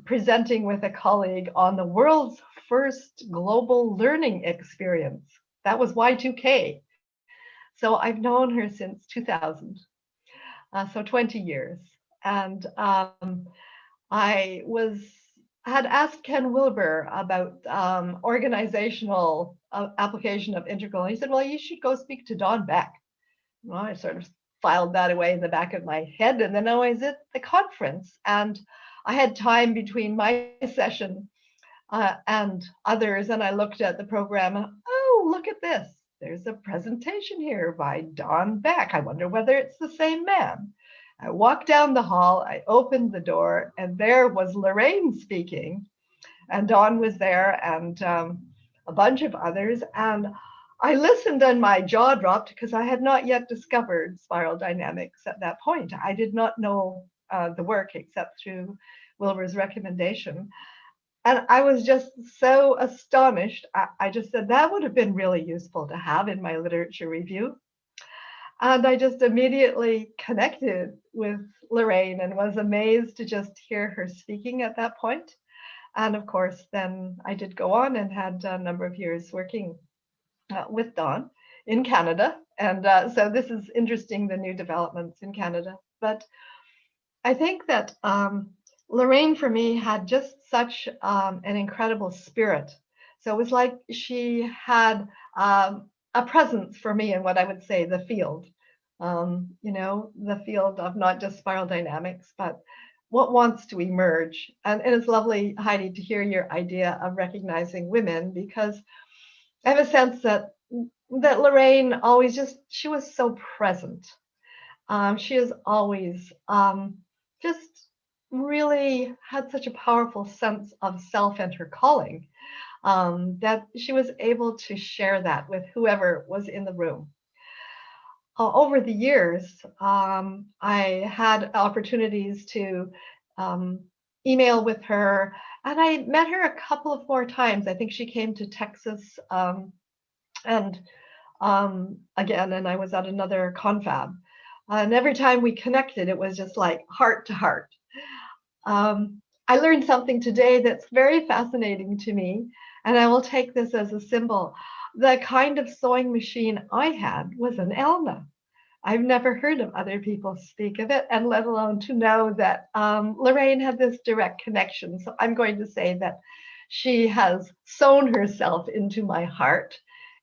presenting with a colleague on the world's first global learning experience. That was Y2K. So I've known her since 2000, so 20 years. And I had asked Ken Wilbur about organizational application of integral. And he said, well, you should go speak to Dawn Beck. Well, I sort of filed that away in the back of my head. And then I was at the conference, and I had time between my session and others. And I looked at the program, and, oh, look at this. There's a presentation here by Dawn Beck. I wonder whether it's the same man. I walked down the hall, I opened the door, and there was Loraine speaking, and Dawn was there, and a bunch of others. And I listened and my jaw dropped because I had not yet discovered spiral dynamics at that point. I did not know the work except through Wilbur's recommendation. And I was just so astonished. I just said, that would have been really useful to have in my literature review. And I just immediately connected with Loraine and was amazed to just hear her speaking at that point. And of course, then I did go on and had a number of years working with Dawn in Canada. And so this is interesting, the new developments in Canada. But I think that Loraine for me had just such an incredible spirit. So it was like she had a presence for me in what I would say the field, the field of not just spiral dynamics, but what wants to emerge. And it's lovely, Heidi, to hear your idea of recognizing women, because I have a sense that Loraine always she was so present. She is always just really had such a powerful sense of self and her calling that she was able to share that with whoever was in the room. Over the years, I had opportunities to email with her, and I met her a couple of more times. I think she came to Texas and again, and I was at another confab. And every time we connected, it was just like heart to heart. I learned something today that's very fascinating to me, and I will take this as a symbol. The kind of sewing machine I had was an Elna. I've never heard of other people speak of it, and let alone to know that Loraine had this direct connection. So I'm going to say that she has sewn herself into my heart.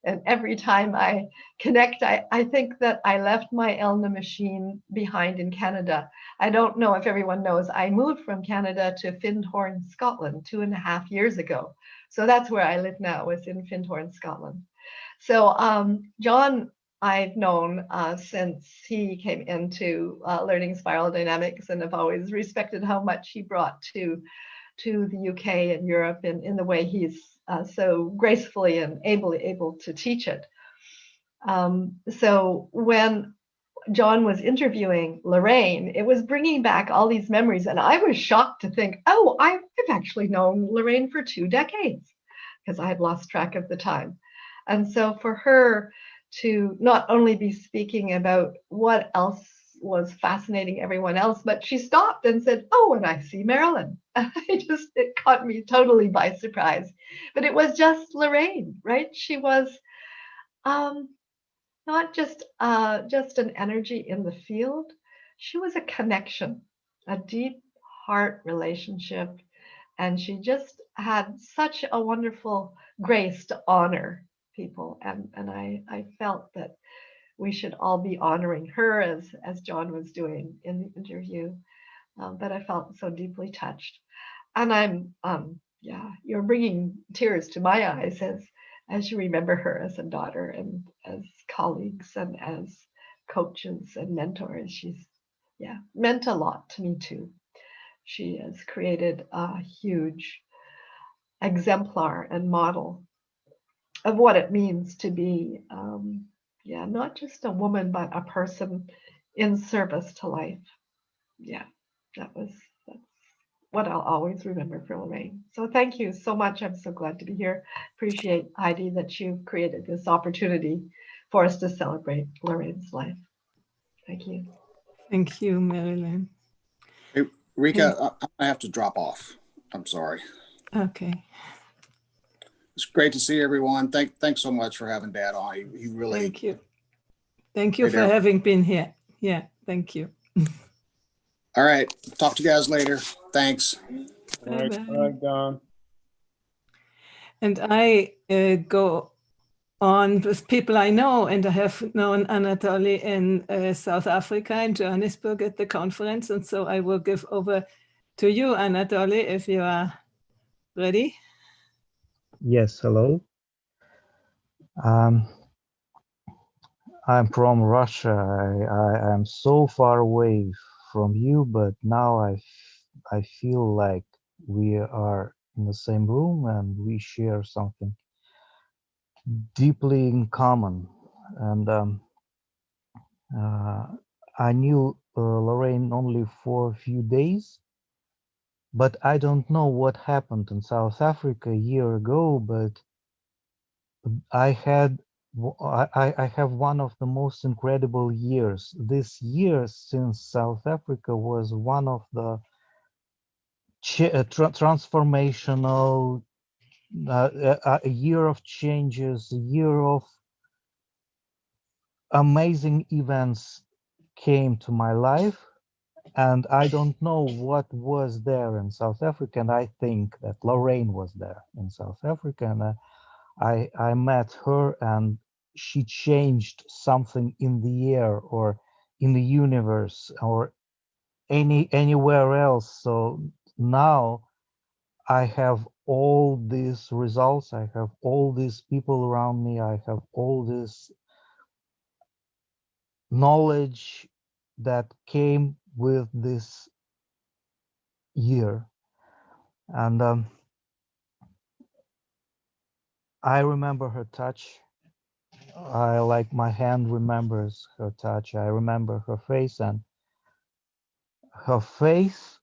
And every time I connect, I think that I left my Elna machine behind in Canada. I don't know if everyone knows, I moved from Canada to Findhorn, Scotland 2.5 years ago. So that's where I live now, is in Findhorn, Scotland. So John I've known since he came into learning spiral dynamics, and have always respected how much he brought to the UK and Europe in the way he's so gracefully and able to teach it. So when John was interviewing Loraine, it was bringing back all these memories, and I was shocked to think, oh, I've actually known Loraine for 2 decades, because I had lost track of the time. And so for her to not only be speaking about what else was fascinating everyone else, but she stopped and said, oh, and I see Marilyn. It caught me totally by surprise. But it was just Loraine, right? She was not just an energy in the field. She was a connection, a deep heart relationship. And she just had such a wonderful grace to honor people. And I felt that we should all be honoring her as John was doing in the interview. But I felt so deeply touched. And you're bringing tears to my eyes as you remember her as a daughter and as colleagues and as coaches and mentors. She's meant a lot to me too. She has created a huge exemplar and model of what it means to be, not just a woman, but a person in service to life. Yeah, that's what I'll always remember for Loraine. So thank you so much. I'm so glad to be here. Appreciate, Heidi, that you've created this opportunity for us to celebrate Loraine's life. Thank you. Thank you, Marilyn. Hey, Rika, I have to drop off. I'm sorry. Okay. It's great to see everyone. Thanks so much for having Dad on. He really. Thank you. Thank you for having been here. Yeah, thank you. All right. Talk to you guys later. Thanks. All right, Don. And I go on with people I know, and I have known Anatoly in South Africa, in Johannesburg at the conference. And so I will give over to you, Anatoly, if you are ready. Yes, hello. I'm from Russia. I am so far away from you, but now I feel like we are in the same room and we share something deeply in common. And I knew Loraine only for a few days, but I don't know what happened in South Africa a year ago, but I have one of the most incredible years. This year since South Africa was one of the transformational, a year of changes, a year of amazing events came to my life. And I don't know what was there in South Africa. And I think that Loraine was there in South Africa. And I met her and she changed something in the air or in the universe or anywhere else. So now I have all these results. I have all these people around me. I have all this knowledge that came with this year. And I remember her touch. I like my hand remembers her touch. I remember her face, and her face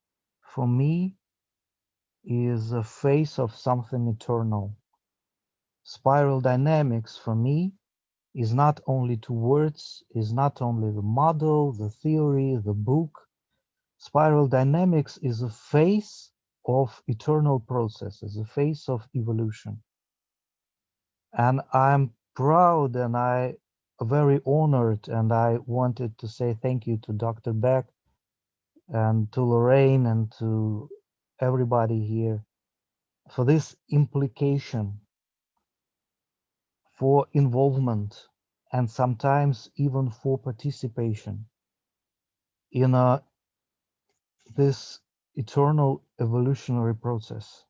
for me is a face of something eternal. Spiral dynamics for me is not only two words, is not only the model, the theory, the book. Spiral dynamics is a face of eternal processes, a face of evolution. And I'm proud and I very honored, and I wanted to say thank you to Dr. Beck and to Loraine and to everybody here for this implication, for involvement, and sometimes even for participation in this eternal evolutionary process.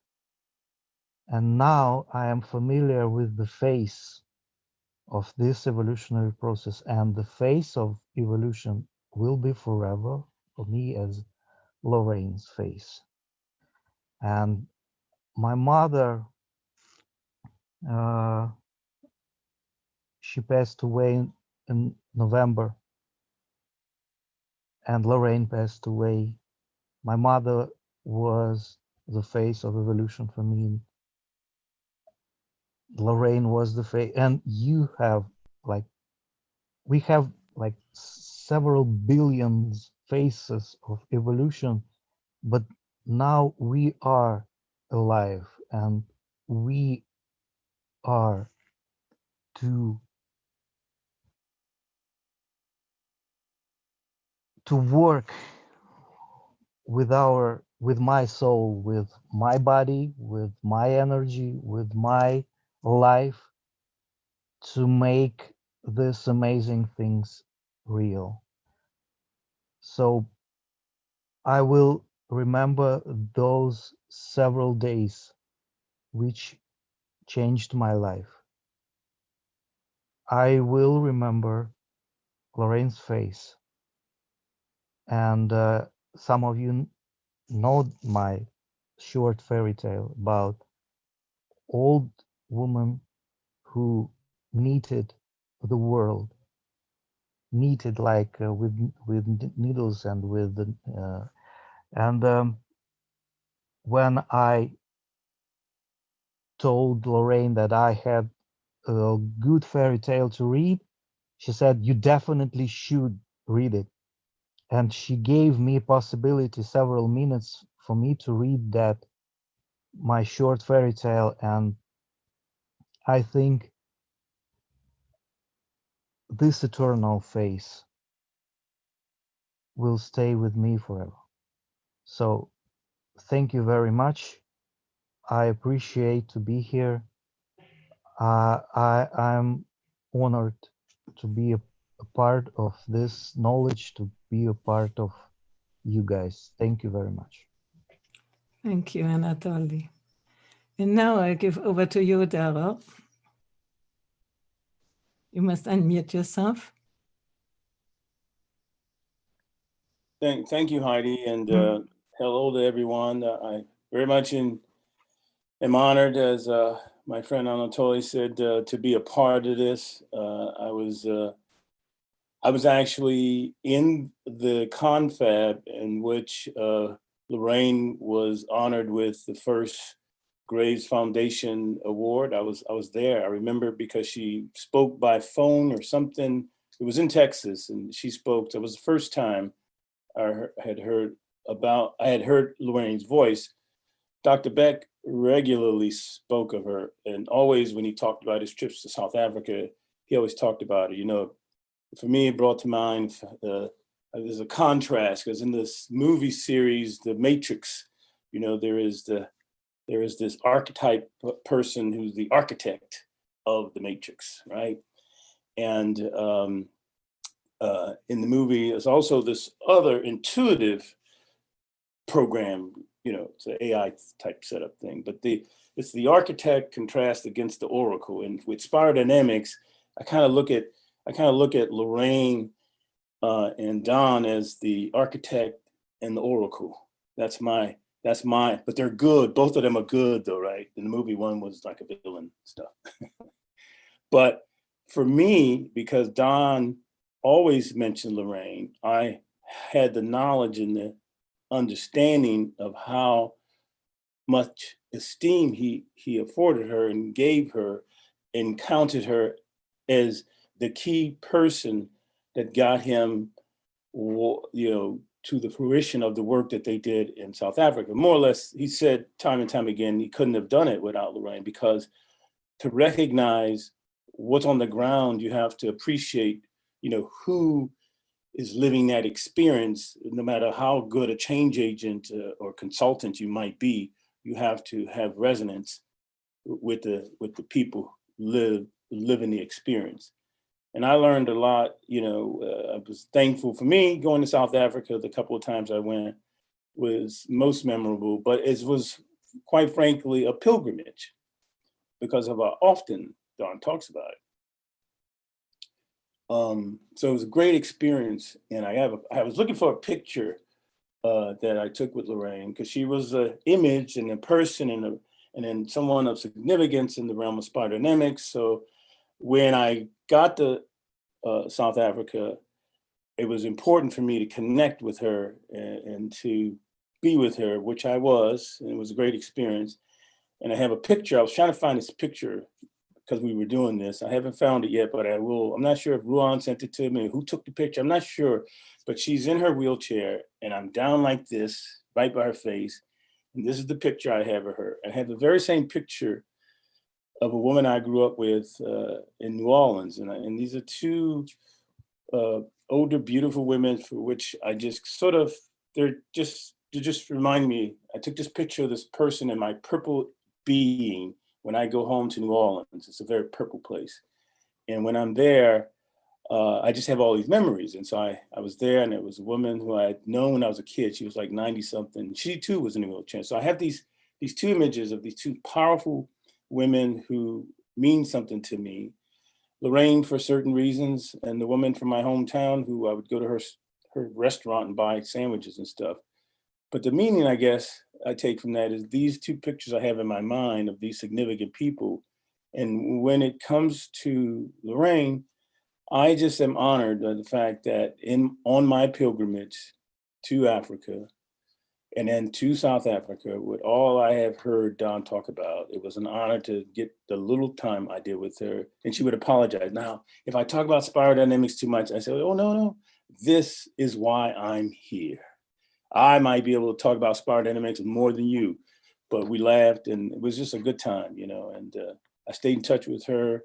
And now I am familiar with the face of this evolutionary process, and the face of evolution will be forever for me as Lorraine's face. And my mother, she passed away in November, and Loraine passed away. My mother was the face of evolution for me. Loraine was the face, and you have like, we have like several billions faces of evolution, but now we are alive and we are to work with my soul, with my body, with my energy, with my life, to make these amazing things real. So I will remember those several days which changed my life. I will remember Lorraine's face, and some of you know my short fairy tale about old woman who knitted the world, knitted like with needles and with when I told Loraine that I had a good fairy tale to read, she said, "You definitely should read it." And she gave me a possibility, several minutes for me to read that, my short fairy tale. And I think this eternal face will stay with me forever. So thank you very much. I appreciate to be here. I'm honored to be a part of this knowledge, to be a part of you guys. Thank you very much. Thank you, Anatoly. And now I give over to you, Daryl. You must unmute yourself. Thank you, Heidi, and hello to everyone. I very much am honored, as my friend Anatoly said, to be a part of this. I was actually in the confab in which Loraine was honored with the first Graves Foundation Award. I was there. I remember because she spoke by phone or something. It was in Texas, and she spoke. It was the first time I had heard Lorraine's voice. Dr. Beck regularly spoke of her, and always when he talked about his trips to South Africa, he always talked about her. You know, for me, it brought to mind there's a contrast, because in this movie series, The Matrix, you know, there is this archetype person who's the architect of the Matrix, right? And in the movie, there's also this other intuitive program, you know, it's an AI type setup thing, but it's the architect contrast against the oracle. And with spiral dynamics, I kind of look at Loraine and Don as the architect and the oracle. That's my, but they're good. Both of them are good though, right? In the movie, one was like a villain stuff. But for me, because Don always mentioned Loraine, I had the knowledge and the understanding of how much esteem he afforded her and gave her and counted her as the key person that got him, you know, to the fruition of the work that they did in South Africa. More or less, he said time and time again, he couldn't have done it without Loraine, because to recognize what's on the ground, you have to appreciate, you know, who is living that experience. No matter how good a change agent or consultant you might be, you have to have resonance with the people living the experience. And I learned a lot, you know. I was thankful for me going to South Africa. The couple of times I went was most memorable, but it was quite frankly a pilgrimage, because of how often Don talks about it. So it was a great experience. And I was looking for a picture that I took with Loraine, because she was an image and a person and then someone of significance in the realm of spider dynamics. So when I got to South Africa, it was important for me to connect with her and to be with her, which I was, and it was a great experience. And I have a picture. I was trying to find this picture because we were doing this. I haven't found it yet, but I will. I'm not sure if Ruan sent it to me, who took the picture. I'm not sure, but she's in her wheelchair and I'm down like this, right by her face. And this is the picture I have of her. I have the very same picture of a woman I grew up with in New Orleans. And these are two older, beautiful women for which I just sort of, they just remind me. I took this picture of this person in my purple being when I go home to New Orleans. It's a very purple place. And when I'm there, I just have all these memories. And so I was there, and it was a woman who I had known when I was a kid. She was like 90 something. She too was in a wheelchair. So I have these two images of these two powerful women who mean something to me. Loraine for certain reasons, and the woman from my hometown who I would go to her restaurant and buy sandwiches and stuff. But the meaning, I guess, I take from that is these two pictures I have in my mind of these significant people. And when it comes to Loraine, I just am honored by the fact that on my pilgrimage to Africa and then to South Africa, with all I have heard Don talk about, it was an honor to get the little time I did with her. And she would apologize. Now, if I talk about spiral dynamics too much, I say, oh, no, this is why I'm here. I might be able to talk about spiral dynamics more than you, but we laughed and it was just a good time, and I stayed in touch with her.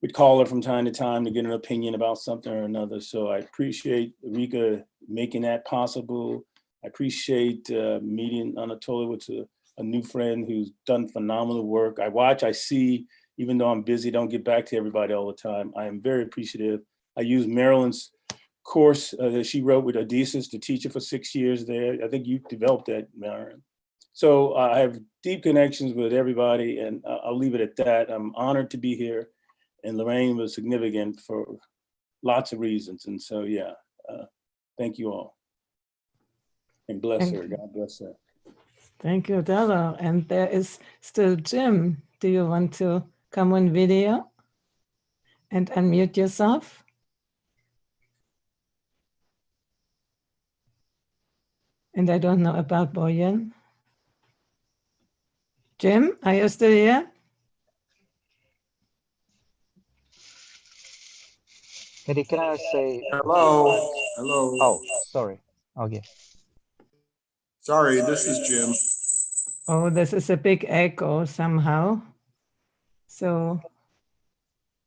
We'd call her from time to time to get an opinion about something or another. So I appreciate Rika making that possible. I appreciate meeting Anatoly, which is a new friend who's done phenomenal work. I watch, I see, even though I'm busy, don't get back to everybody all the time. I am very appreciative. I use Marilyn's course that she wrote with Odysseus to teach it for 6 years there. I think you developed that, Marilyn. So I have deep connections with everybody, and I'll leave it at that. I'm honored to be here, and Loraine was significant for lots of reasons. And so, yeah, thank you all. And bless her, God bless her. Thank you, Dara. And there is still Jim. Do you want to come on video and unmute yourself? And I don't know about Boyan. Jim, are you still here? Eddie, can I say? Hello. Hello. Oh, sorry. Okay. Sorry, this is Jim. Oh, this is a big echo somehow. So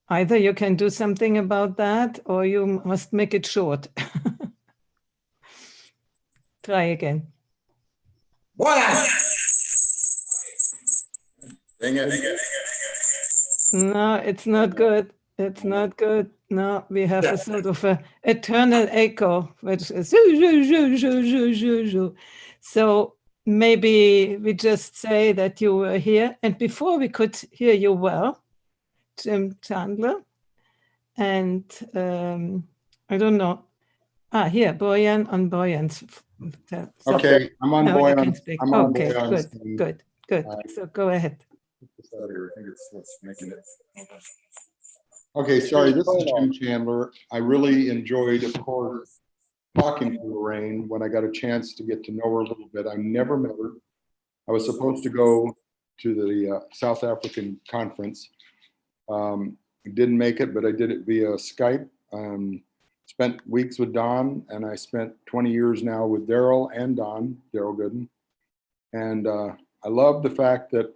either you can do something about that or you must make it short. Try again. What? Dang it. No, it's not good. It's not good. No, we have a sort of a eternal echo, which is so maybe we just say that you were here, and before we could hear you well, Jim Chandler, and I don't know. Here, Boyan on Boyan's. Okay, I'm on Boyan. I'm on okay, good. So go ahead. Okay, sorry, this is Jim Chandler. I really enjoyed, of course, talking to Loraine when I got a chance to get to know her a little bit. I never met her. I was supposed to go to the South African conference. Didn't make it, but I did it via Skype. Spent weeks with Don, and I spent 20 years now with Daryl and Don, Daryl Gooden. And I love the fact that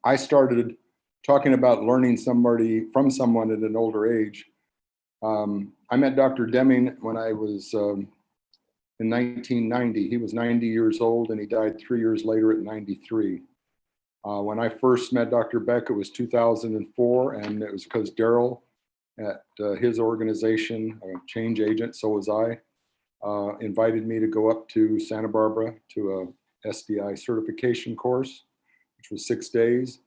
I started talking about learning from someone at an older age. I met Dr. Deming when I was in 1990. He was 90 years old and he died 3 years later at 93. When I first met Dr. Beck, it was 2004, and it was because Daryl at his organization, Change Agent, so was I, invited me to go up to Santa Barbara to a SDI certification course, which was 6 days.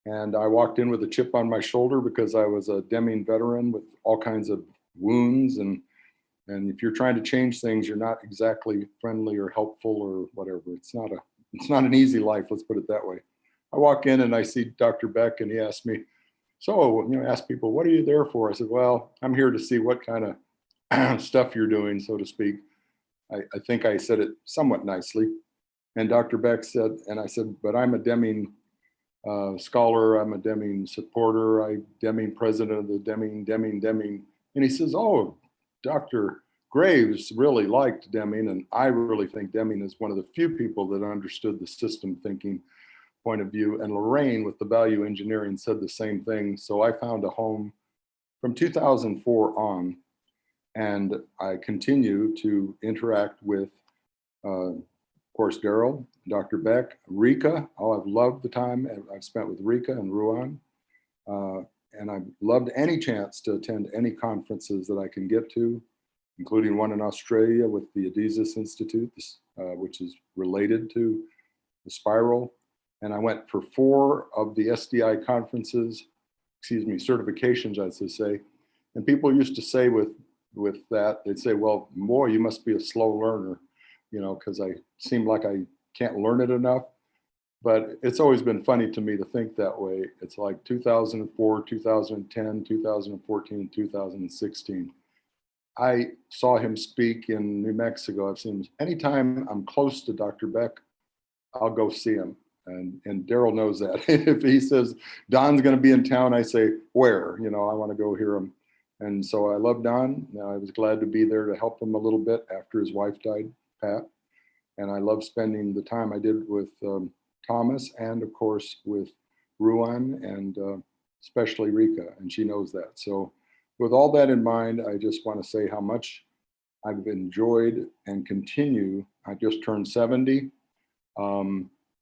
And I walked in with a chip on my shoulder because I was a Deming veteran with all kinds of wounds, and if you're trying to change things, you're not exactly friendly or helpful or whatever. It's not an easy life, let's put it that way. I walk in and I see Dr. Beck, and he asked me, so, ask people, what are you there for? I said, well, I'm here to see what kind of stuff you're doing, so to speak. I think I said it somewhat nicely. And Dr. Beck said, and I said, but I'm a Deming scholar, I'm a Deming supporter, I'm Deming president of the Deming. And he says, oh, Dr. Graves really liked Deming, and I really think Deming is one of the few people that understood the system thinking point of view. And Loraine with the value engineering said the same thing. So I found a home from 2004 on, and I continue to interact with, of course, Daryl, Dr. Beck, Rika. Oh, I've loved the time I've spent with Rika and Ruan. And I've loved any chance to attend any conferences that I can get to, including one in Australia with the Adizes Institute, which is related to the Spiral. And I went for 4 of the SDI conferences, certifications, I should say. And people used to say with that, they'd say, well, boy, you must be a slow learner, because I seem like I can't learn it enough. But it's always been funny to me to think that way. It's like 2004, 2010, 2014, 2016. I saw him speak in New Mexico. I've seen him. Anytime I'm close to Dr. Beck, I'll go see him. And Daryl knows that. If he says, Don's going to be in town, I say, where? I want to go hear him. And so I love Don. I was glad to be there to help him a little bit after his wife died, Pat. And I love spending the time I did with Thomas and, of course, with Ruan and especially Rika, and she knows that. So with all that in mind, I just want to say how much I've enjoyed and continue. I just turned 70.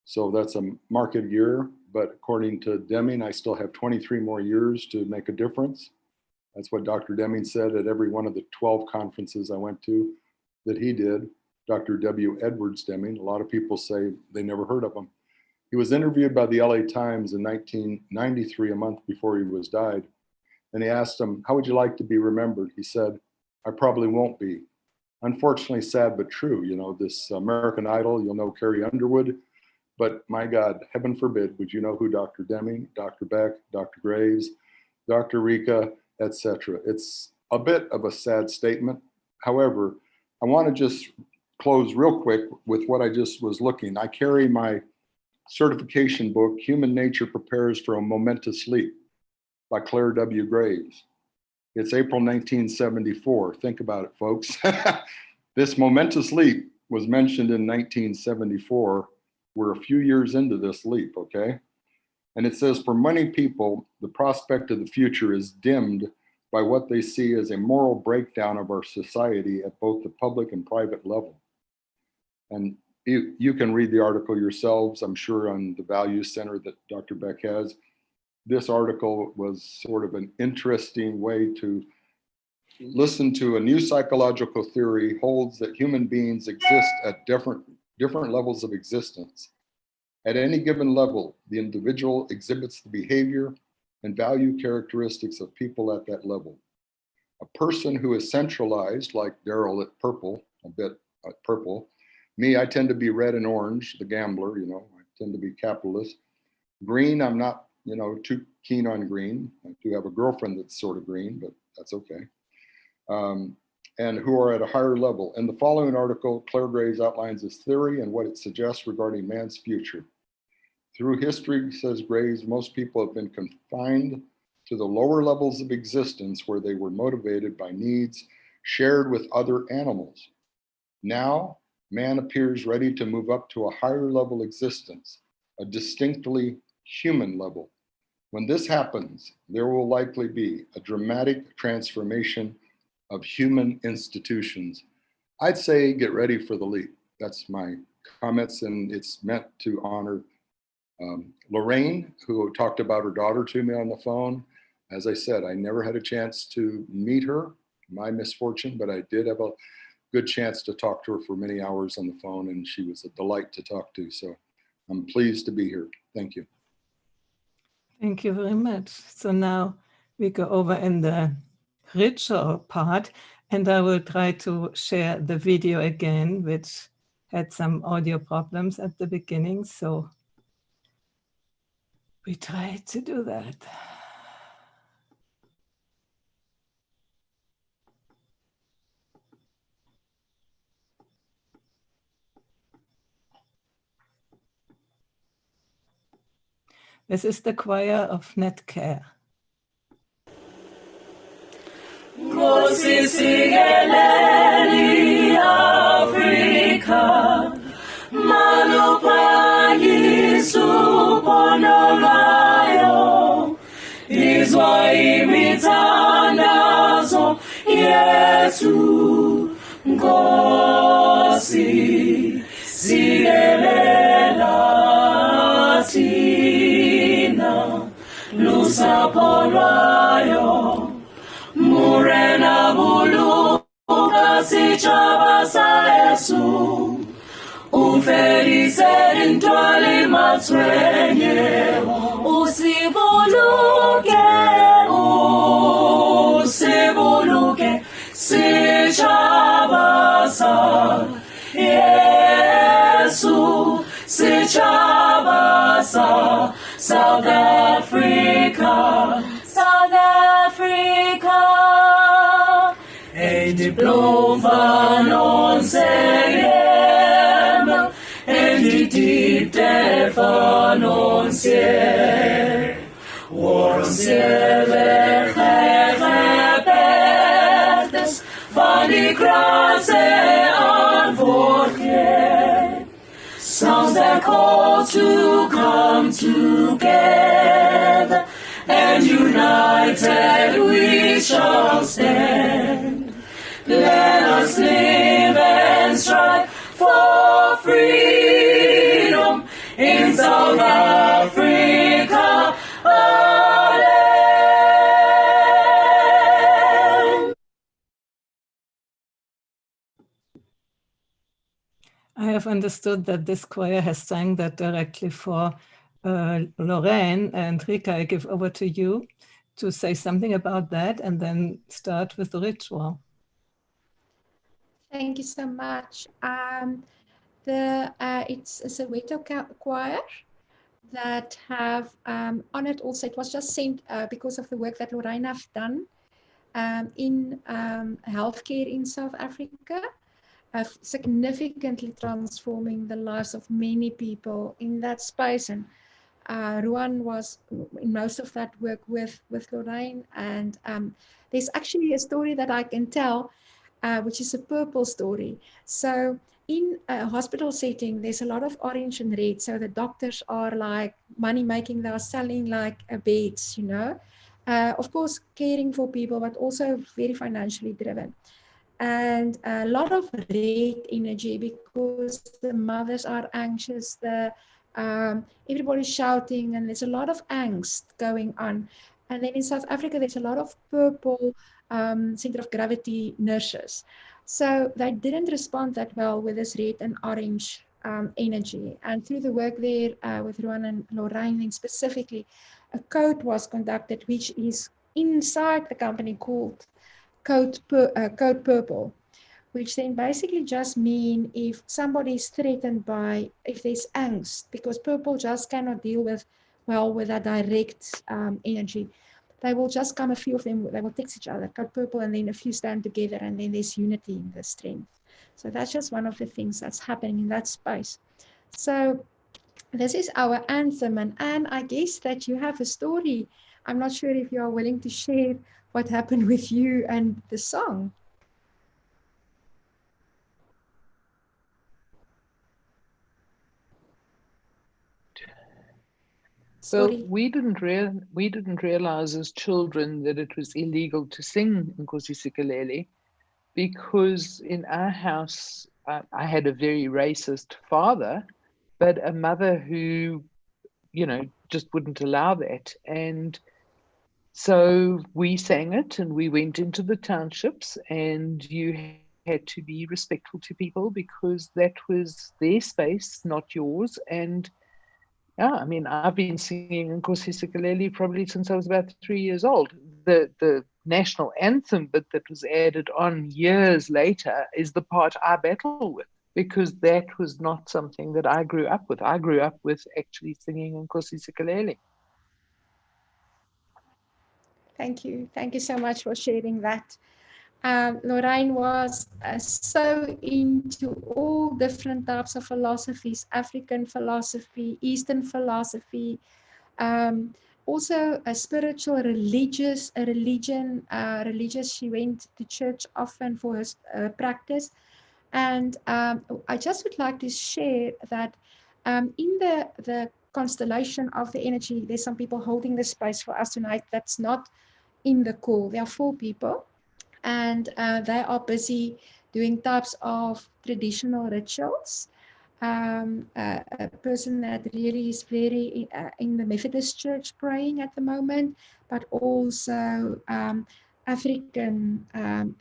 So that's a marked year, but according to Deming, I still have 23 more years to make a difference. That's what Dr. Deming said at every one of the 12 conferences I went to that he did. Dr. W. Edwards Deming, a lot of people say they never heard of him. He was interviewed by the LA Times in 1993, a month before he was died. And he asked him, how would you like to be remembered? He said, I probably won't be. Unfortunately, sad but true. This American Idol, you'll know Carrie Underwood. But my God, heaven forbid, would you know who Dr. Deming, Dr. Beck, Dr. Graves, Dr. Rika, etc. It's a bit of a sad statement. However, I want to just close real quick with what I just was looking. I carry my certification book, Human Nature Prepares for a Momentous Leap by Claire W. Graves. It's April 1974. Think about it, folks. This momentous leap was mentioned in 1974. We're a few years into this leap, okay? And it says, for many people, the prospect of the future is dimmed by what they see as a moral breakdown of our society at both the public and private level. And you can read the article yourselves, I'm sure, on the Value Center that Dr. Beck has. This article was sort of an interesting way to listen to a new psychological theory holds that human beings exist at different levels of existence. At any given level, the individual exhibits the behavior and value characteristics of people at that level. A person who is centralized, like Daryl at purple, a bit at purple. Me, I tend to be red and orange, the gambler, I tend to be capitalist. Green, I'm not, too keen on green. I do have a girlfriend that's sort of green, but that's okay. And who are at a higher level. In the following article, Claire Graves outlines this theory and what it suggests regarding man's future. Through history, says Graves, most people have been confined to the lower levels of existence where they were motivated by needs shared with other animals. Now, man appears ready to move up to a higher level existence, a distinctly human level. When this happens, there will likely be a dramatic transformation of human institutions. I'd say get ready for the leap. That's my comments, and it's meant to honor Loraine, who talked about her daughter to me on the phone. As I said, I never had a chance to meet her, my misfortune, but I did have a good chance to talk to her for many hours on the phone, and she was a delight to talk to. So I'm pleased to be here. Thank you. Thank you very much. So now we go over in the ritual part, and I will try to share the video again, which had some audio problems at the beginning, so we try to do that. This is the choir of Netcare. Nkosi sikeleli Afrika, maluphayisu bonolayo, izwa imithandazo Yesu. Nkosi sikelela thina, lusapho lwayo, murena buluka sitshaba sa Yesu, ufelise intwali matshwenye, usibuluke sitshaba sa Yesu, sitshaba sa South Africa, South Africa. A diploma non seyem, and deep defa non sier. War sier vergepetes, van die krase antwoord. Sounds that call to come together, and united we shall stand. Let us live and strive for freedom in South Africa, our land. I have understood that this choir has sang that directly for Loraine, and Rika, I give over to you to say something about that and then start with the ritual. Thank you so much. It's a Soweto choir that have on it also. It was just sent because of the work that Loraine have done in healthcare in South Africa, significantly transforming the lives of many people in that space. And Ruan was in most of that work with Loraine. And there's actually a story that I can tell, which is a purple story. So in a hospital setting, there's a lot of orange and red. So the doctors are like money making, they are selling like beds, you know, of course, caring for people, but also very financially driven. And a lot of red energy because the mothers are anxious, everybody's shouting, and there's a lot of angst going on. And then in South Africa, there's a lot of purple center of gravity nurses. So they didn't respond that well with this red and orange energy. And through the work there with Ruan and Loraine specifically, a code was conducted, which is inside the company called Code Purple, which then basically just mean if somebody is threatened by, if there's angst, because purple just cannot deal with, well, with that direct energy. They will just come, a few of them, they will text each other, Code Purple, and then a few stand together, and then there's unity in the strength. So that's just one of the things that's happening in that space. So this is our anthem, and Anne, I guess that you have a story. I'm not sure if you are willing to share what happened with you and the song. Well, we didn't realize as children that it was illegal to sing Nkosi Sikeleli, because in our house, I had a very racist father, but a mother who, you know, just wouldn't allow that. And so we sang it, and we went into the townships, and you had to be respectful to people because that was their space, not yours. And yeah, I mean, I've been singing Nkosi Sikeleli probably since I was about 3 years old. The national anthem bit that was added on years later is the part I battle with, because that was not something that I grew up with. I grew up with actually singing Nkosi Sikelel. Thank you. Thank you so much for sharing that. Loraine was so into all different types of philosophies, African philosophy, Eastern philosophy, also a spiritual, religious. She went to church often for her practice. And I just would like to share that in the constellation of the energy, there's some people holding the space for us tonight that's not in the call. There are 4 people, and they are busy doing types of traditional rituals. A person that really is very in the Methodist Church praying at the moment, but also African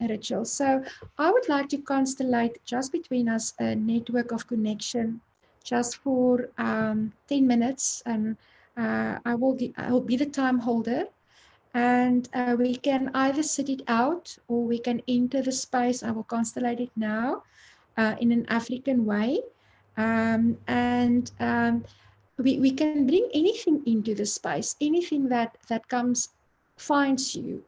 rituals. So I would like to constellate just between us a network of connection just for 10 minutes, and I will be the time holder. And we can either sit it out or we can enter the space. I will constellate it now in an African way. We can bring anything into the space, anything that comes, finds you.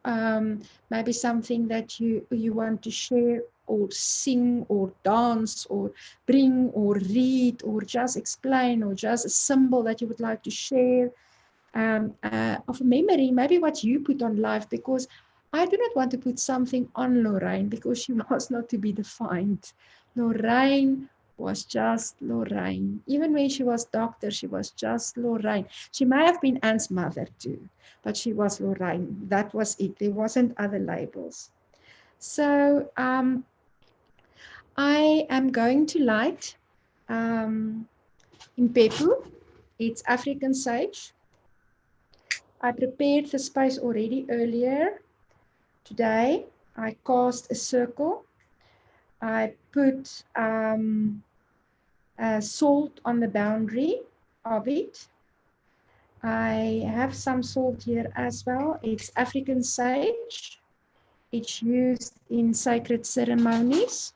Maybe something that you want to share or sing or dance or bring or read or just explain, or just a symbol that you would like to share. Of a memory, maybe what you put on life, because I do not want to put something on Loraine because she was not to be defined. Loraine was just Loraine. Even when she was doctor, she was just Loraine. She may have been Anne's mother too, but she was Loraine. That was it. There wasn't other labels. So I am going to light Impepu. It's African sage. I prepared the space already earlier. Today, I cast a circle. I put salt on the boundary of it. I have some salt here as well. It's African sage. It's used in sacred ceremonies.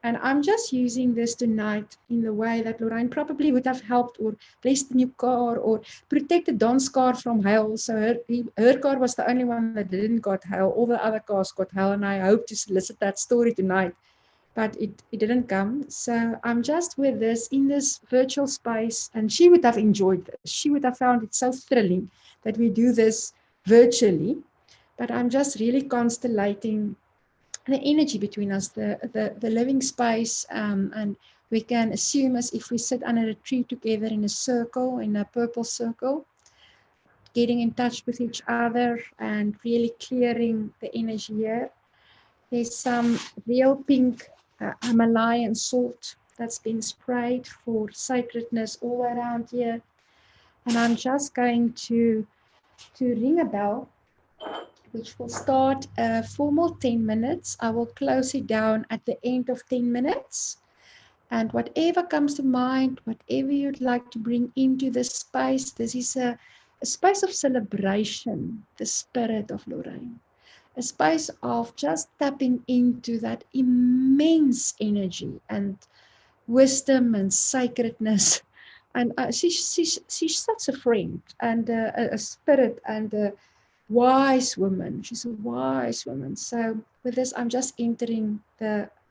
And I'm just using this tonight in the way that Loraine probably would have helped or blessed a new car or protected Don's car from hail. So her car was the only one that didn't got hail. All the other cars got hail, and I hope to solicit that story tonight, but it didn't come. So I'm just with this in this virtual space, and she would have enjoyed this. She would have found it so thrilling that we do this virtually, but I'm just really constellating the energy between us, the living space, and we can assume as if we sit under a tree together in a circle, in a purple circle, getting in touch with each other and really clearing the energy here. There's some real pink Himalayan salt that's been sprayed for sacredness all around here. And I'm just going to ring a bell, which will start a formal 10 minutes. I will close it down at the end of 10 minutes. And whatever comes to mind, whatever you'd like to bring into this space, this is a space of celebration, the spirit of Loraine. A space of just tapping into that immense energy and wisdom and sacredness. And she's such a friend and a spirit and a wise woman. She's a wise woman. So with this, I'm just entering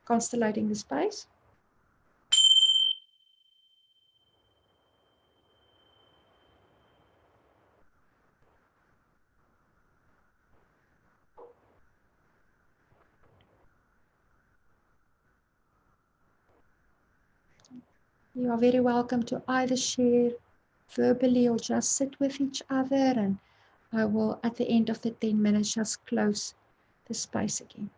constellating the space. You are very welcome to either share verbally or just sit with each other, and I will, at the end of the 10 minutes, just close the space again.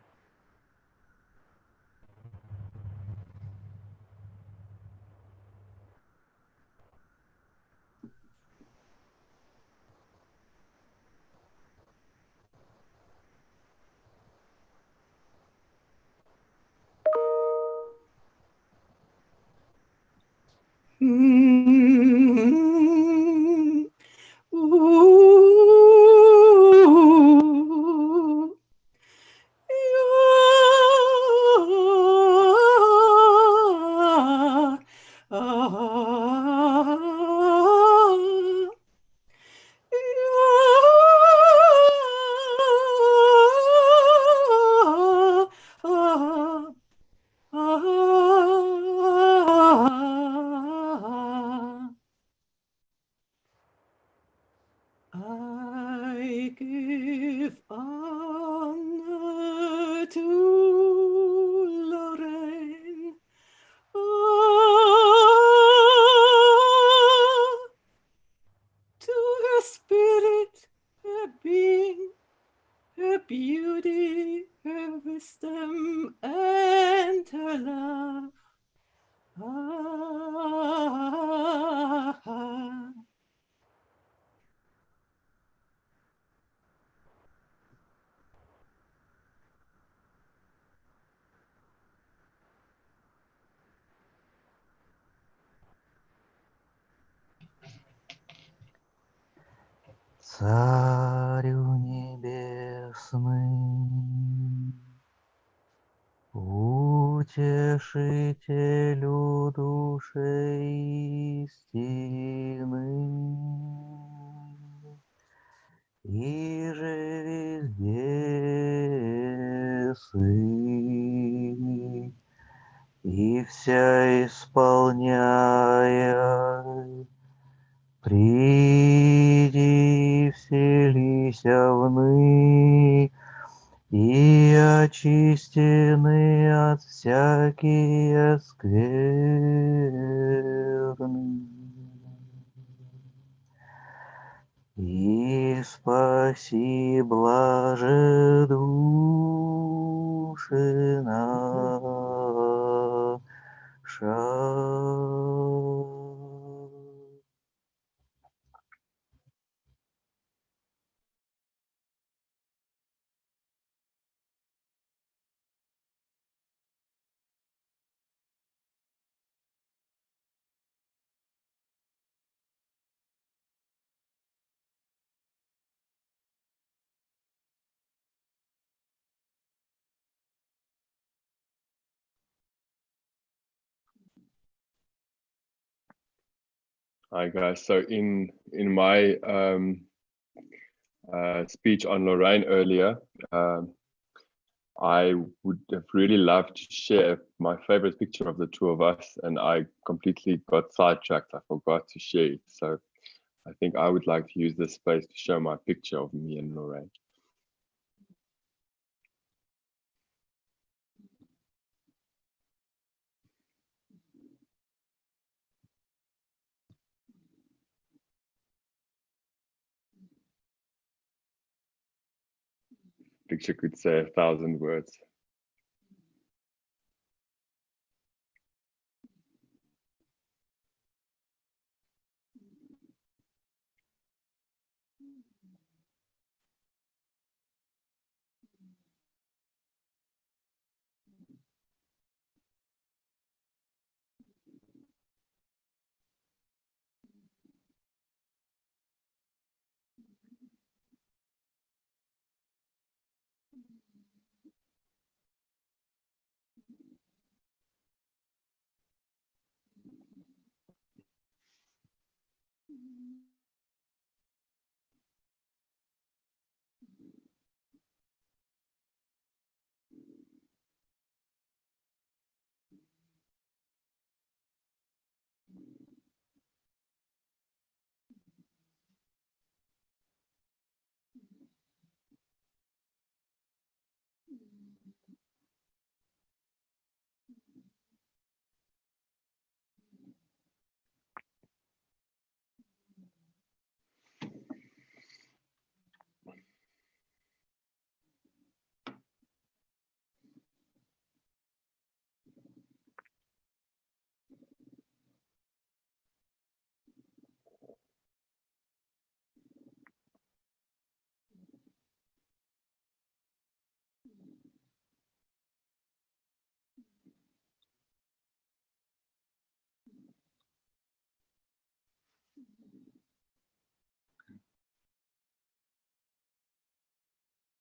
Царю небесный, утешителю души истины, и же везде сы, и вся исполняя, приди, вселися вны, и очистены от всякие скверны. И спаси, блаже души наша. Hi guys. So in my speech on Loraine earlier, I would have really loved to share my favorite picture of the two of us, and I completely got sidetracked. I forgot to share it. So I think I would like to use this space to show my picture of me and Loraine. Picture could say 1,000 words.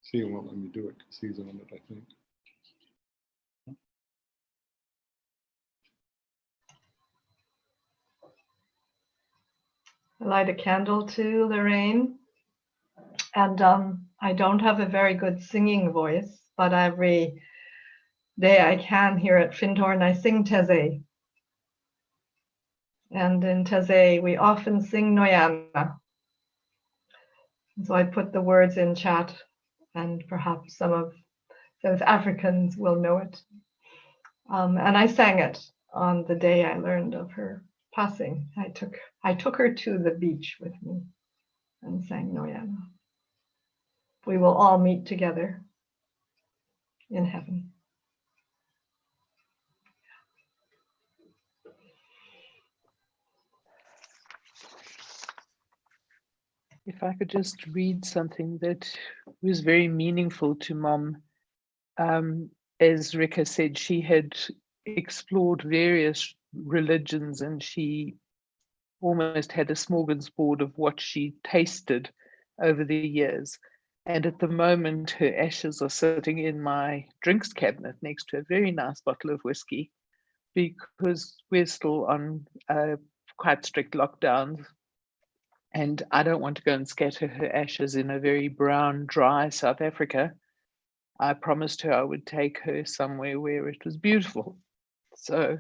See, won't let me do it because he's on it, I think. I light a candle to Loraine, and I don't have a very good singing voice, but every day I can here at Findhorn, I sing Teze. And in Teze, we often sing Noyana. So I put the words in chat, and perhaps some of South Africans will know it. And I sang it on the day I learned of her passing. I took her to the beach with me and sang Noyana. We will all meet together in heaven. If I could just read something that was very meaningful to Mom. As Rika said, she had explored various religions and she almost had a smorgasbord of what she tasted over the years. And at the moment, her ashes are sitting in my drinks cabinet next to a very nice bottle of whiskey, because we're still on quite strict lockdowns. And I don't want to go and scatter her ashes in a very brown, dry South Africa. I promised her I would take her somewhere where it was beautiful. So,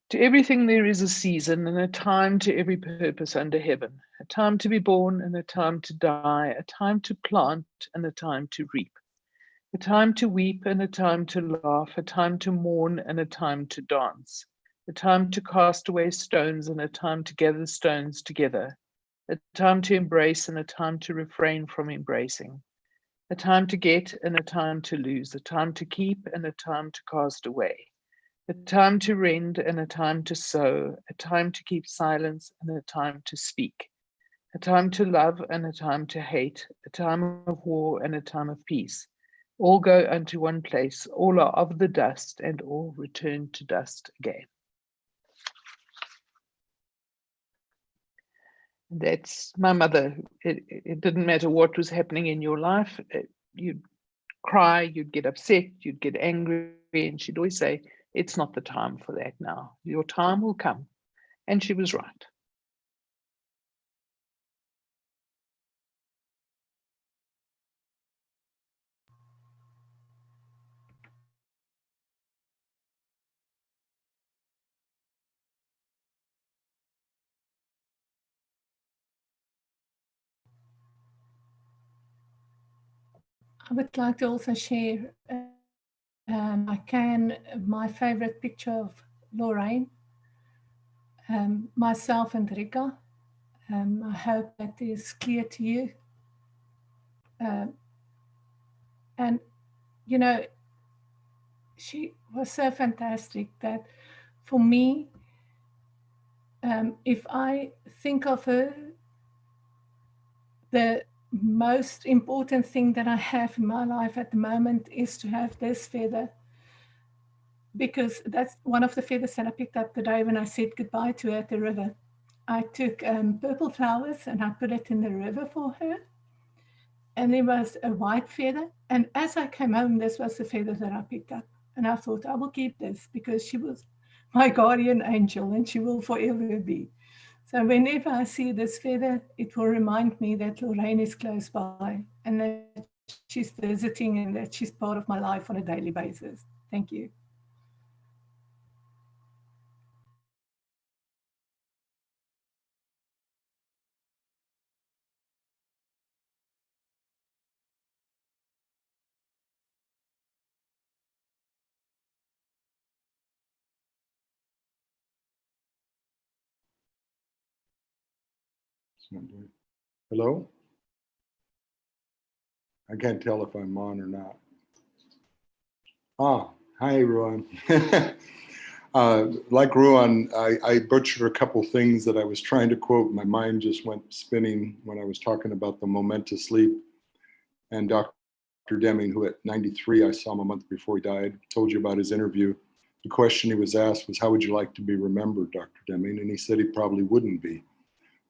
to everything there is a season and a time to every purpose under heaven, a time to be born and a time to die, a time to plant and a time to reap, a time to weep and a time to laugh, a time to mourn and a time to dance, a time to cast away stones and a time to gather stones together, a time to embrace and a time to refrain from embracing, a time to get and a time to lose, a time to keep and a time to cast away, a time to rend and a time to sow, a time to keep silence and a time to speak, a time to love and a time to hate, a time of war and a time of peace. All go unto one place, all are of the dust, and all return to dust again. That's my mother. It didn't matter what was happening in your life. You'd cry, you'd get upset, you'd get angry, and she'd always say, it's not the time for that now. Your time will come. And she was right. I would like to also share, my favorite picture of Loraine, myself and Rika. I hope that is clear to you. And, you know, she was so fantastic that for me, if I think of her, the most important thing that I have in my life at the moment is to have this feather, because that's one of the feathers that I picked up the day when I said goodbye to her at the river. I took purple flowers and I put it in the river for her. And there was a white feather. And as I came home, this was the feather that I picked up. And I thought, I will keep this because she was my guardian angel and she will forever be. So whenever I see this feather, it will remind me that Loraine is close by and that she's visiting and that she's part of my life on a daily basis. Thank you. Hello? I can't tell if I'm on or not. Hi everyone. Like Ruan, I butchered a couple things that I was trying to quote. My mind just went spinning when I was talking about the momentous sleep. And Dr. Deming, who at 93, I saw him a month before he died, told you about his interview. The question he was asked was, how would you like to be remembered, Dr. Deming? And he said he probably wouldn't be.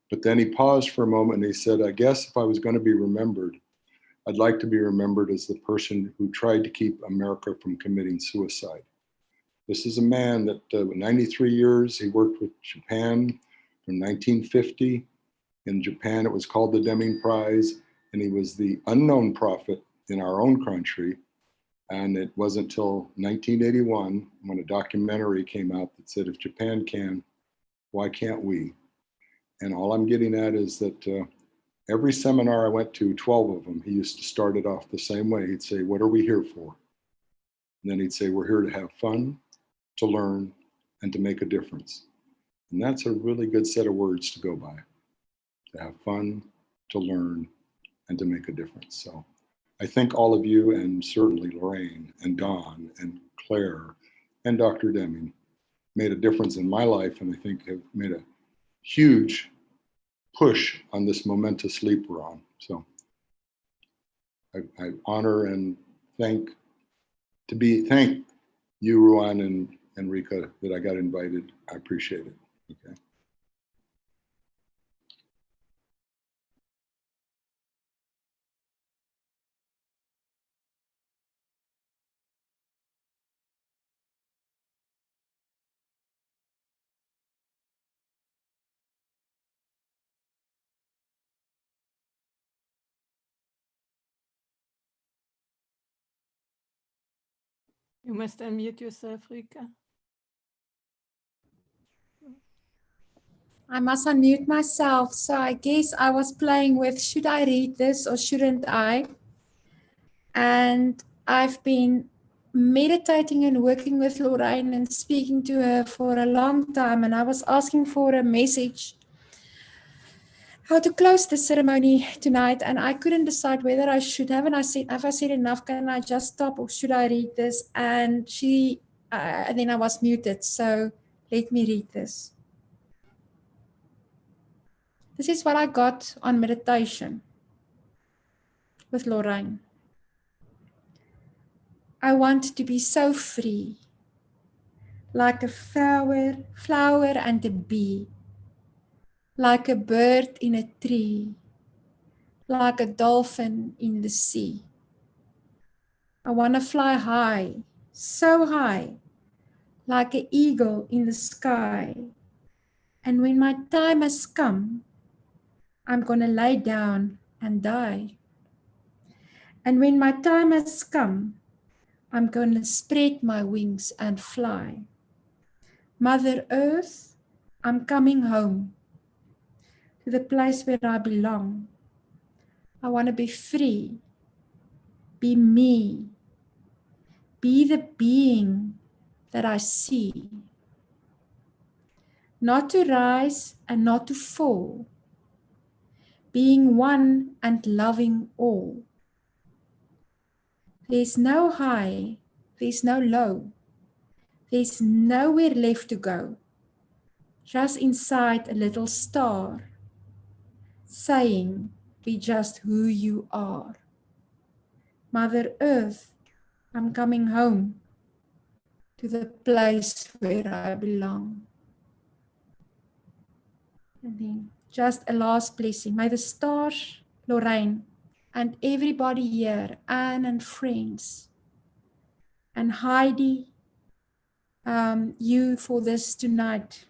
But then he paused for a moment and he said, I guess if I was going to be remembered, I'd like to be remembered as the person who tried to keep America from committing suicide. This is a man that 93 years, he worked with Japan from 1950. In Japan, it was called the Deming Prize, and he was the unknown prophet in our own country. And it wasn't until 1981 when a documentary came out that said, if Japan can, why can't we? And all I'm getting at is that every seminar I went to, 12 of them, he used to start it off the same way. He'd say, what are we here for? And then he'd say, we're here to have fun, to learn, and to make a difference. And that's a really good set of words to go by. To have fun, to learn, and to make a difference. So I thank all of you, and certainly Loraine and Dawn and Claire and Dr. Deming made a difference in my life, and I think have made a huge push on this momentous leap we're on. So I honor and thank you, Ruan and Rika, that I got invited. I appreciate it. Okay. You must unmute yourself, Rika. I must unmute myself. So I guess I was playing with, should I read this or shouldn't I? And I've been meditating and working with Loraine and speaking to her for a long time. And I was asking for a message, how to close the ceremony tonight. And I couldn't decide whether I should have. And I said, have I said enough? Can I just stop or should I read this? And then I was muted. So let me read this. This is what I got on meditation with Loraine. I want to be so free, like a flower and a bee, like a bird in a tree, like a dolphin in the sea. I want to fly high, so high, like an eagle in the sky. And when my time has come, I'm going to lay down and die. And when my time has come, I'm going to spread my wings and fly. Mother Earth, I'm coming home to the place where I belong. I want to be free, be me, be the being that I see. Not to rise and not to fall, being one and loving all. There's no high, there's no low, there's nowhere left to go, just inside a little star, saying, be just who you are. Mother Earth, I'm coming home to the place where I belong. And then just a last blessing. May the stars, Loraine, and everybody here, Anne and friends, and Heidi, you for this tonight,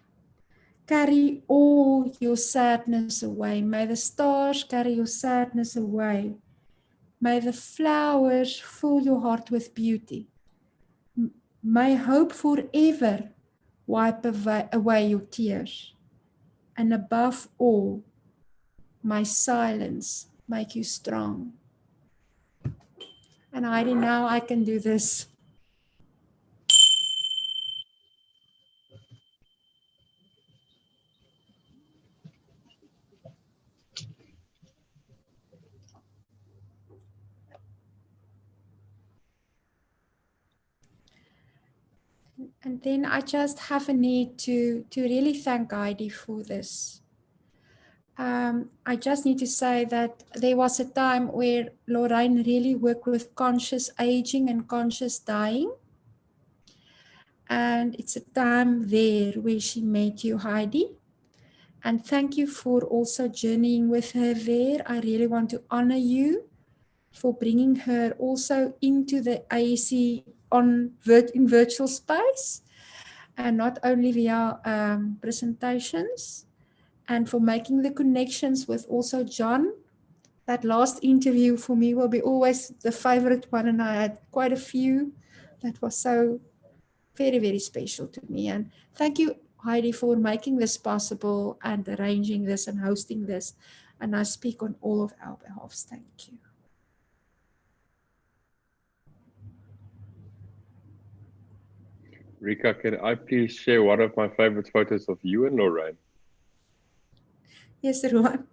carry all your sadness away. May the stars carry your sadness away. May the flowers fill your heart with beauty. May hope forever wipe away your tears. And above all, my silence make you strong. And Heidi, now I can do this. And then I just have a need to really thank Heidi for this. I just need to say that there was a time where Loraine really worked with conscious aging and conscious dying. And it's a time there where she met you, Heidi. And thank you for also journeying with her there. I really want to honor you for bringing her also into the AEC in virtual space, and not only via presentations, and for making the connections with also John. That last interview for me will be always the favorite one, and I had quite a few. That was so very, very special to me. And thank you, Heidi, for making this possible and arranging this and hosting this. And I speak on all of our behalves. Thank you. Rika, can I please share one of my favorite photos of you and Loraine? Yes, Rowan.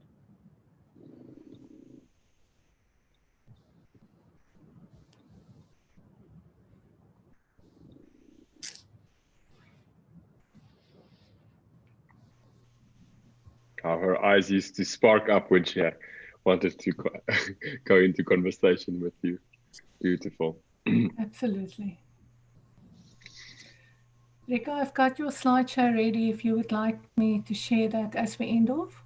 How her eyes used to spark up when she wanted to go into conversation with you. Beautiful. Absolutely. Rika, I've got your slideshow ready if you would like me to share that as we end off.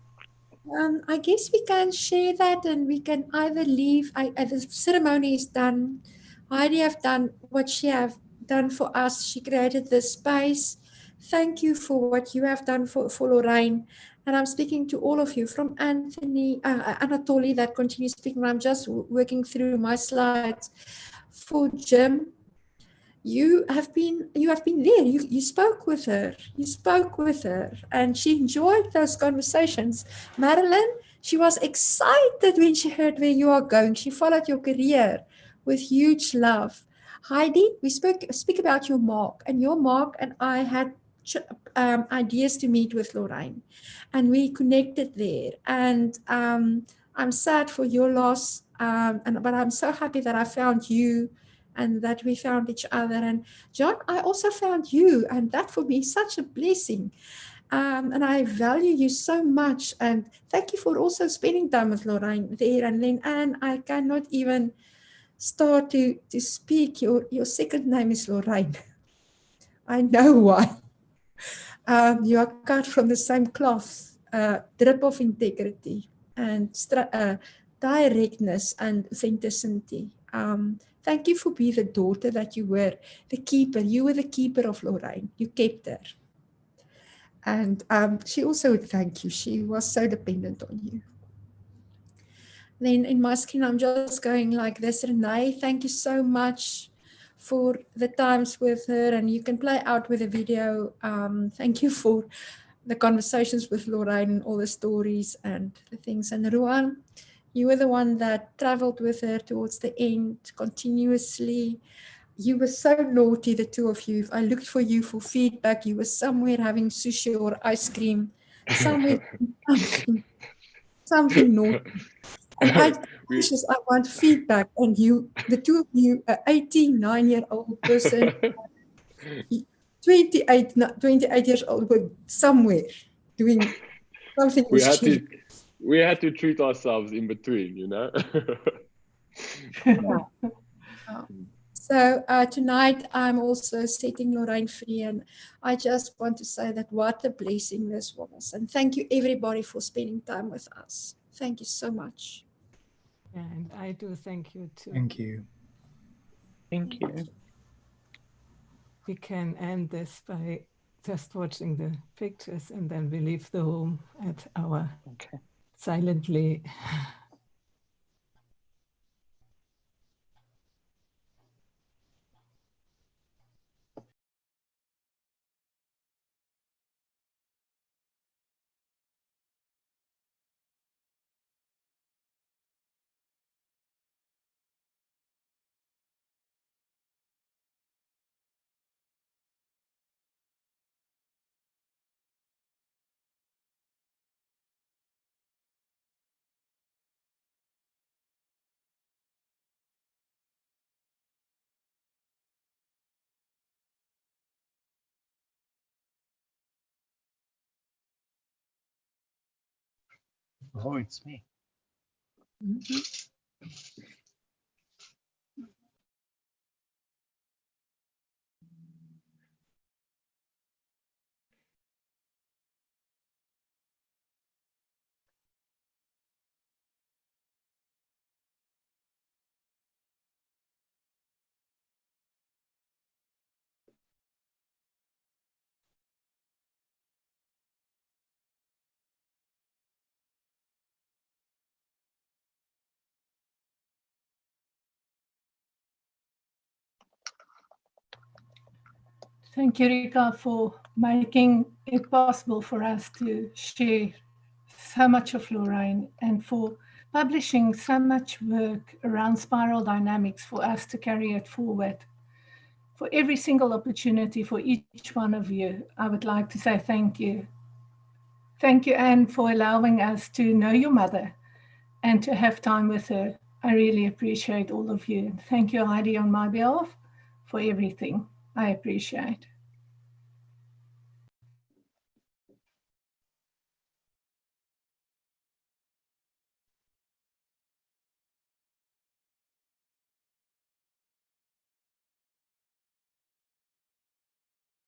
I guess we can share that, and we can either leave. The ceremony is done. Heidi have done what she have done for us. She created this space. Thank you for what you have done for Loraine. And I'm speaking to all of you, from Anthony, Anatoly that continues speaking. I'm just working through my slides. For Jim, you have been there. You spoke with her. You spoke with her, and she enjoyed those conversations. Marilyn, she was excited when she heard where you are going. She followed your career with huge love. Heidi, we speak about your mark, and I had ideas to meet with Loraine, and we connected there. And I'm sad for your loss, but I'm so happy that I found you and that we found each other. And John, I also found you, and that for me is such a blessing. And I value you so much. And thank you for also spending time with Loraine there. And then Anne, I cannot even start to speak. Your second name is Loraine. I know why. You are cut from the same cloth, drip of integrity and directness and authenticity. Thank you for being the daughter that you were, the keeper. You were the keeper of Loraine. You kept her. And she also would thank you. She was so dependent on you. Then in my screen, I'm just going like this. Renee, thank you so much for the times with her. And you can play out with a video. Thank you for the conversations with Loraine and all the stories and the things. And Ruan, you were the one that traveled with her towards the end continuously. You were so naughty, the two of you. If I looked for you for feedback, you were somewhere having sushi or ice cream, somewhere something naughty. And I want feedback. And you, the two of you, an 89-year-old person, 28 years old, were somewhere doing something. We had to treat ourselves in between, you know. So tonight I'm also setting Loraine free, and I just want to say that what a blessing this was. And thank you everybody for spending time with us. Thank you so much. And I do thank you too. Thank you. Thank you. We can end this by just watching the pictures, and then we leave the room at our silently. Oh, it's me. Thank you, Rika, for making it possible for us to share so much of Loraine and for publishing so much work around spiral dynamics for us to carry it forward. For every single opportunity for each one of you, I would like to say thank you. Thank you, Anne, for allowing us to know your mother and to have time with her. I really appreciate all of you. Thank you, Heidi, on my behalf, for everything. I appreciate.